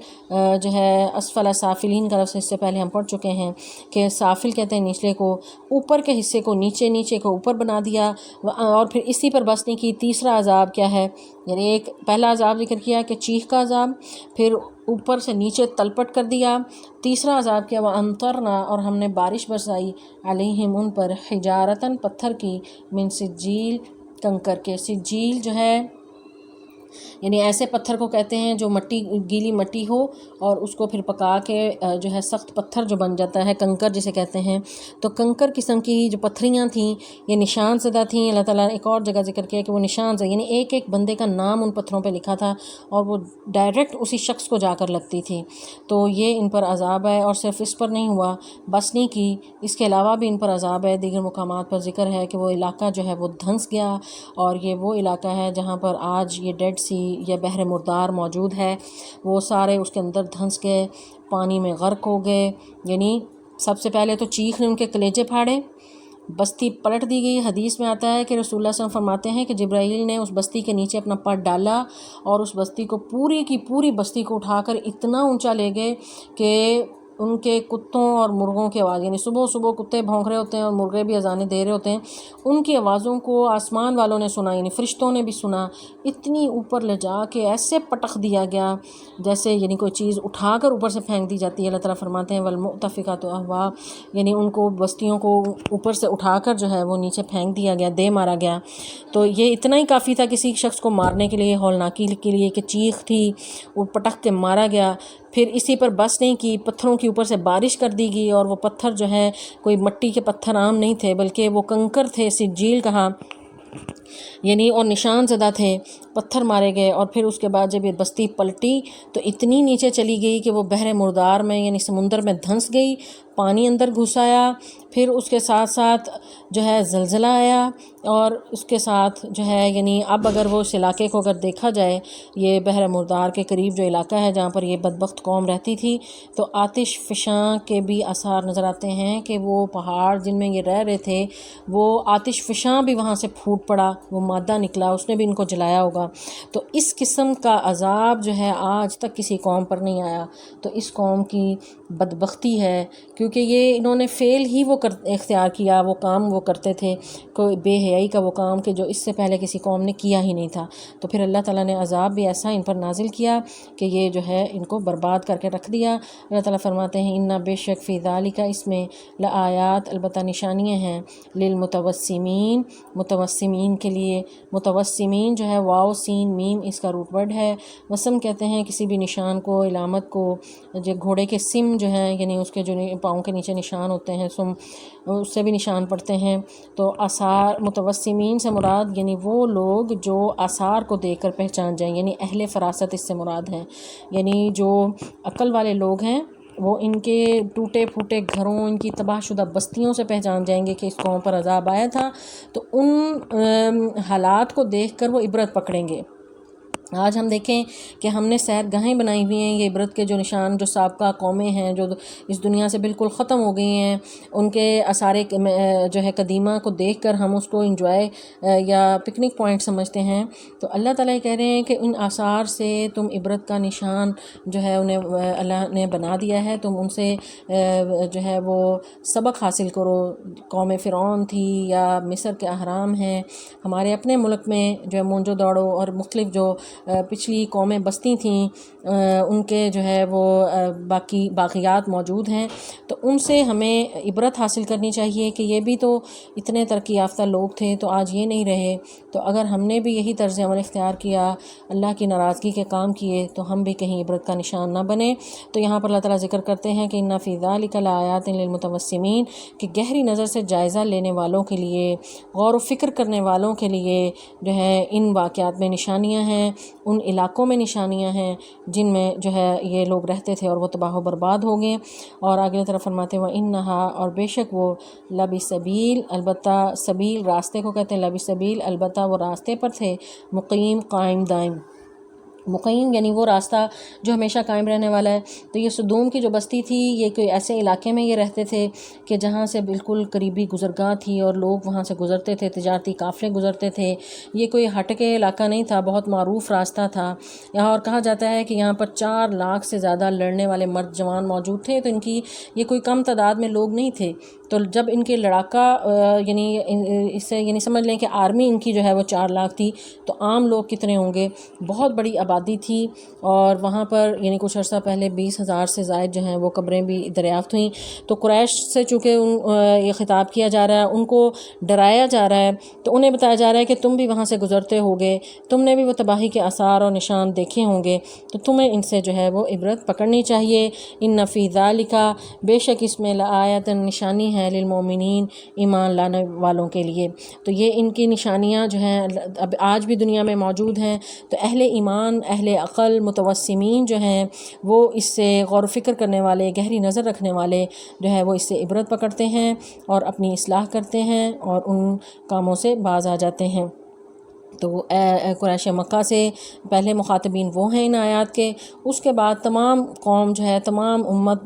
جو ہے اسفل سافلین کا لفظ اس سے پہلے ہم پڑھ چکے ہیں کہ سافل کہتے ہیں نچلے کو، اوپر کے حصے کو نیچے، نیچے کو اوپر بنا دیا، اور پھر اسی پر بس نہیں کی۔ تیسرا عذاب کیا ہے، یعنی ایک پہلا عذاب ذکر کیا کہ چیخ کا عذاب، پھر اوپر سے نیچے تلپٹ کر دیا۔ تیسرا عذاب کیا، وَأَمْطَرْنَا، اور ہم نے بارش برسائی، علیہم ان پر، حجارتاً پتھر کی، من سجیل، کنکر کے۔ سجیل جو ہے یعنی ایسے پتھر کو کہتے ہیں جو مٹی، گیلی مٹی ہو اور اس کو پھر پکا کے جو ہے سخت پتھر جو بن جاتا ہے، کنکر جسے کہتے ہیں۔ تو کنکر قسم کی جو پتھریاں تھیں یہ نشان زدہ تھیں۔ اللہ تعالیٰ نے ایک اور جگہ ذکر کیا کہ وہ نشان زدہ، یعنی ایک ایک بندے کا نام ان پتھروں پہ لکھا تھا اور وہ ڈائریکٹ اسی شخص کو جا کر لگتی تھی۔ تو یہ ان پر عذاب ہے، اور صرف اس پر نہیں ہوا، بس نہیں کی، اس کے علاوہ بھی ان پر عذاب ہے۔ دیگر مقامات پر ذکر ہے کہ وہ علاقہ جو ہے وہ دھنس گیا، اور یہ وہ علاقہ ہے جہاں پر آج یہ ڈیڈ سی یا بحر مردار موجود ہے، وہ سارے اس کے اندر دھنس گئے، پانی میں غرق ہو گئے۔ یعنی سب سے پہلے تو چیخ نے ان کے کلیجے پھاڑے، بستی پلٹ دی گئی۔ حدیث میں آتا ہے کہ رسول اللہ صلی اللہ علیہ وسلم فرماتے ہیں کہ جبرائیل نے اس بستی کے نیچے اپنا پر ڈالا اور اس بستی کو، پوری کی پوری بستی کو اٹھا کر اتنا اونچا لے گئے کہ ان کے کتوں اور مرغوں کی آواز، یعنی صبح صبح کتے بھونک رہے ہوتے ہیں اور مرغے بھی اذانیں دے رہے ہوتے ہیں، ان کی آوازوں کو آسمان والوں نے سنا، یعنی فرشتوں نے بھی سنا۔ اتنی اوپر لے جا کے ایسے پٹخ دیا گیا جیسے یعنی کوئی چیز اٹھا کر اوپر سے پھینک دی جاتی ہے۔ اللہ تعالیٰ فرماتے ہیں والمؤتفقات اہوا، یعنی ان کو بستیوں کو اوپر سے اٹھا کر جو ہے وہ نیچے پھینک دیا گیا، دے مارا گیا۔ تو یہ اتنا ہی کافی تھا کسی شخص کو مارنے کے لیے، ہولناکی کے لیے، کہ چیخ تھی، وہ پٹخ کے مارا گیا۔ پھر اسی پر بس نہیں کی، پتھروں کے اوپر سے بارش کر دی گئی، اور وہ پتھر جو ہے کوئی مٹی کے پتھر عام نہیں تھے، بلکہ وہ کنکر تھے، سجیل کہا، یعنی اور نشان زدہ تھے، پتھر مارے گئے۔ اور پھر اس کے بعد جب یہ بستی پلٹی تو اتنی نیچے چلی گئی کہ وہ بحر مردار میں یعنی سمندر میں دھنس گئی، پانی اندر گھس آیا۔ پھر اس کے ساتھ ساتھ جو ہے زلزلہ آیا، اور اس کے ساتھ جو ہے یعنی اب اگر وہ اس علاقے کو اگر دیکھا جائے، یہ بحر مردار کے قریب جو علاقہ ہے جہاں پر یہ بدبخت قوم رہتی تھی، تو آتش فشاں کے بھی آثار نظر آتے ہیں کہ وہ پہاڑ جن میں یہ رہ رہے تھے، وہ آتش فشاں بھی وہاں سے پھوٹ پڑا، وہ مادہ نکلا، اس نے بھی ان کو جلایا ہوگا۔ تو اس قسم کا عذاب جو ہے آج تک کسی قوم پر نہیں آیا۔ تو اس قوم کی بدبختی ہے، کیونکہ یہ انہوں نے فعل ہی وہ اختیار کیا، وہ کام وہ کرتے تھے، کوئی بے حیائی کا وہ کام کہ جو اس سے پہلے کسی قوم نے کیا ہی نہیں تھا۔ تو پھر اللہ تعالیٰ نے عذاب بھی ایسا ان پر نازل کیا کہ یہ جو ہے ان کو برباد کر کے رکھ دیا۔ اللہ تعالیٰ فرماتے ہیں اِنَّ بے شک فی ذالک، اس میں لآیات، البتہ نشانیاں ہیں، للمتوسمین، متوسمین کے لیے۔ متوسمین جو ہے واو سین میم اس کا روٹ ورڈ ہے۔ وسم کہتے ہیں کسی بھی نشان کو، علامت کو، جو گھوڑے کے سم جو ہیں یعنی اس کے جو پاؤں کے نیچے نشان ہوتے ہیں، سم، اس سے بھی نشان پڑتے ہیں۔ تو آثار، متوسمین سے مراد یعنی وہ لوگ جو آثار کو دیکھ کر پہچان جائیں، یعنی اہل فراست اس سے مراد ہیں، یعنی جو عقل والے لوگ ہیں وہ ان کے ٹوٹے پھوٹے گھروں، ان کی تباہ شدہ بستیوں سے پہچان جائیں گے کہ اس قوم پر عذاب آیا تھا، تو ان حالات کو دیکھ کر وہ عبرت پکڑیں گے۔ آج ہم دیکھیں کہ ہم نے سیر گاہیں بنائی ہوئی ہیں، یہ عبرت کے جو نشان، جو سابقہ قومیں ہیں جو اس دنیا سے بالکل ختم ہو گئی ہیں، ان کے آثار جو ہے قدیمہ کو دیکھ کر ہم اس کو انجوائے یا پکنک پوائنٹ سمجھتے ہیں۔ تو اللہ تعالیٰ کہہ رہے ہیں کہ ان آثار سے تم عبرت کا نشان جو ہے انہیں اللہ نے بنا دیا ہے، تم ان سے جو ہے وہ سبق حاصل کرو۔ قوم فرعون تھی یا مصر کے اہرام ہیں، ہمارے اپنے ملک میں جو ہے مونجو داڑو اور مختلف جو پچھلی قومیں بستی تھیں، ان کے جو ہے وہ باقیات موجود ہیں، تو ان سے ہمیں عبرت حاصل کرنی چاہیے کہ یہ بھی تو اتنے ترقی یافتہ لوگ تھے، تو آج یہ نہیں رہے۔ تو اگر ہم نے بھی یہی طرز عمل اختیار کیا، اللہ کی ناراضگی کے کام کیے، تو ہم بھی کہیں عبرت کا نشان نہ بنے۔ تو یہاں پر اللہ تعالیٰ ذکر کرتے ہیں کہ اِنَّ فِی ذَلِکَ لَآیَاتٍ لِلْمُتَوَسِّمِین، کہ گہری نظر سے جائزہ لینے والوں کے لیے، غور و فکر کرنے والوں کے لیے جو ہے ان واقعات میں نشانیاں ہیں، ان علاقوں میں نشانیاں ہیں جن میں جو ہے یہ لوگ رہتے تھے اور وہ تباہ و برباد ہو گئے۔ اور آگے طرف فرماتے ہیں وَإِنَّهَا، اور بے شک وہ لَبِسَبِیل، البتہ سبیل راستے کو کہتے ہیں، لَبِسَبِیل البتہ وہ راستے پر تھے، مقیم قائم دائم۔ مقیم یعنی وہ راستہ جو ہمیشہ قائم رہنے والا ہے۔ تو یہ صدوم کی جو بستی تھی، یہ کوئی ایسے علاقے میں یہ رہتے تھے کہ جہاں سے بالکل قریبی گزرگاہ تھی اور لوگ وہاں سے گزرتے تھے، تجارتی قافلے گزرتے تھے، یہ کوئی ہٹ کے علاقہ نہیں تھا، بہت معروف راستہ تھا یہاں۔ اور کہا جاتا ہے کہ یہاں پر 4 لاکھ سے زیادہ لڑنے والے مرد جوان موجود تھے، تو ان کی یہ کوئی کم تعداد میں لوگ نہیں تھے۔ تو جب ان کے لڑاکا یعنی اس سے یعنی سمجھ لیں کہ آرمی ان کی جو ہے وہ 4 لاکھ تھی، تو عام لوگ کتنے ہوں گے، بہت بڑی آبادی تھی۔ اور وہاں پر یعنی کچھ عرصہ پہلے 20,000 سے زائد جو ہیں وہ قبریں بھی دریافت ہوئیں۔ تو قریش سے چونکہ یہ خطاب کیا جا رہا ہے، ان کو ڈرایا جا رہا ہے، تو انہیں بتایا جا رہا ہے کہ تم بھی وہاں سے گزرتے ہوگے، تم نے بھی وہ تباہی کے آثار اور نشان دیکھے ہوں گے، تو تمہیں ان سے جو ہے وہ عبرت پکڑنی چاہیے۔ اِنَّ فِی ذَلِکَ، بے شک اس میں لآیۃ، نشانی ہے، للمؤمنین، ایمان لانے والوں کے لیے۔ تو یہ ان کی نشانیاں جو ہیں اب آج بھی دنیا میں موجود ہیں۔ تو اہل ایمان، اہل عقل، متوسمین جو ہیں وہ اس سے غور و فکر کرنے والے، گہری نظر رکھنے والے جو ہے وہ اس سے عبرت پکڑتے ہیں اور اپنی اصلاح کرتے ہیں اور ان کاموں سے باز آ جاتے ہیں۔ تو قریش مکہ سے پہلے مخاطبین وہ ہیں ان آیات کے، اس کے بعد تمام قوم جو ہے، تمام امت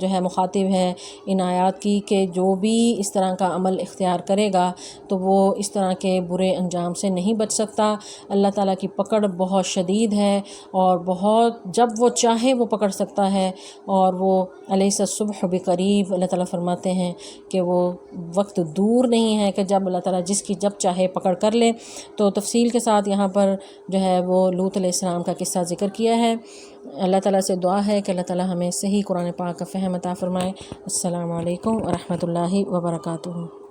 جو ہے مخاطب ہے ان آیات کی، کہ جو بھی اس طرح کا عمل اختیار کرے گا تو وہ اس طرح کے برے انجام سے نہیں بچ سکتا۔ اللہ تعالیٰ کی پکڑ بہت شدید ہے، اور بہت جب وہ چاہے وہ پکڑ سکتا ہے، اور وہ الیس الصبح بقریب، اللہ تعالیٰ فرماتے ہیں کہ وہ وقت دور نہیں ہے کہ جب اللہ تعالیٰ جس کی جب چاہے پکڑ کر لے۔ تو تفصیل کے ساتھ یہاں پر جو ہے وہ لوط علیہ السلام کا قصہ ذکر کیا ہے۔ اللہ تعالیٰ سے دعا ہے کہ اللہ تعالیٰ ہمیں صحیح قرآن پاک کا فہم عطا فرمائے۔ السلام علیکم ورحمۃ اللہ وبرکاتہ۔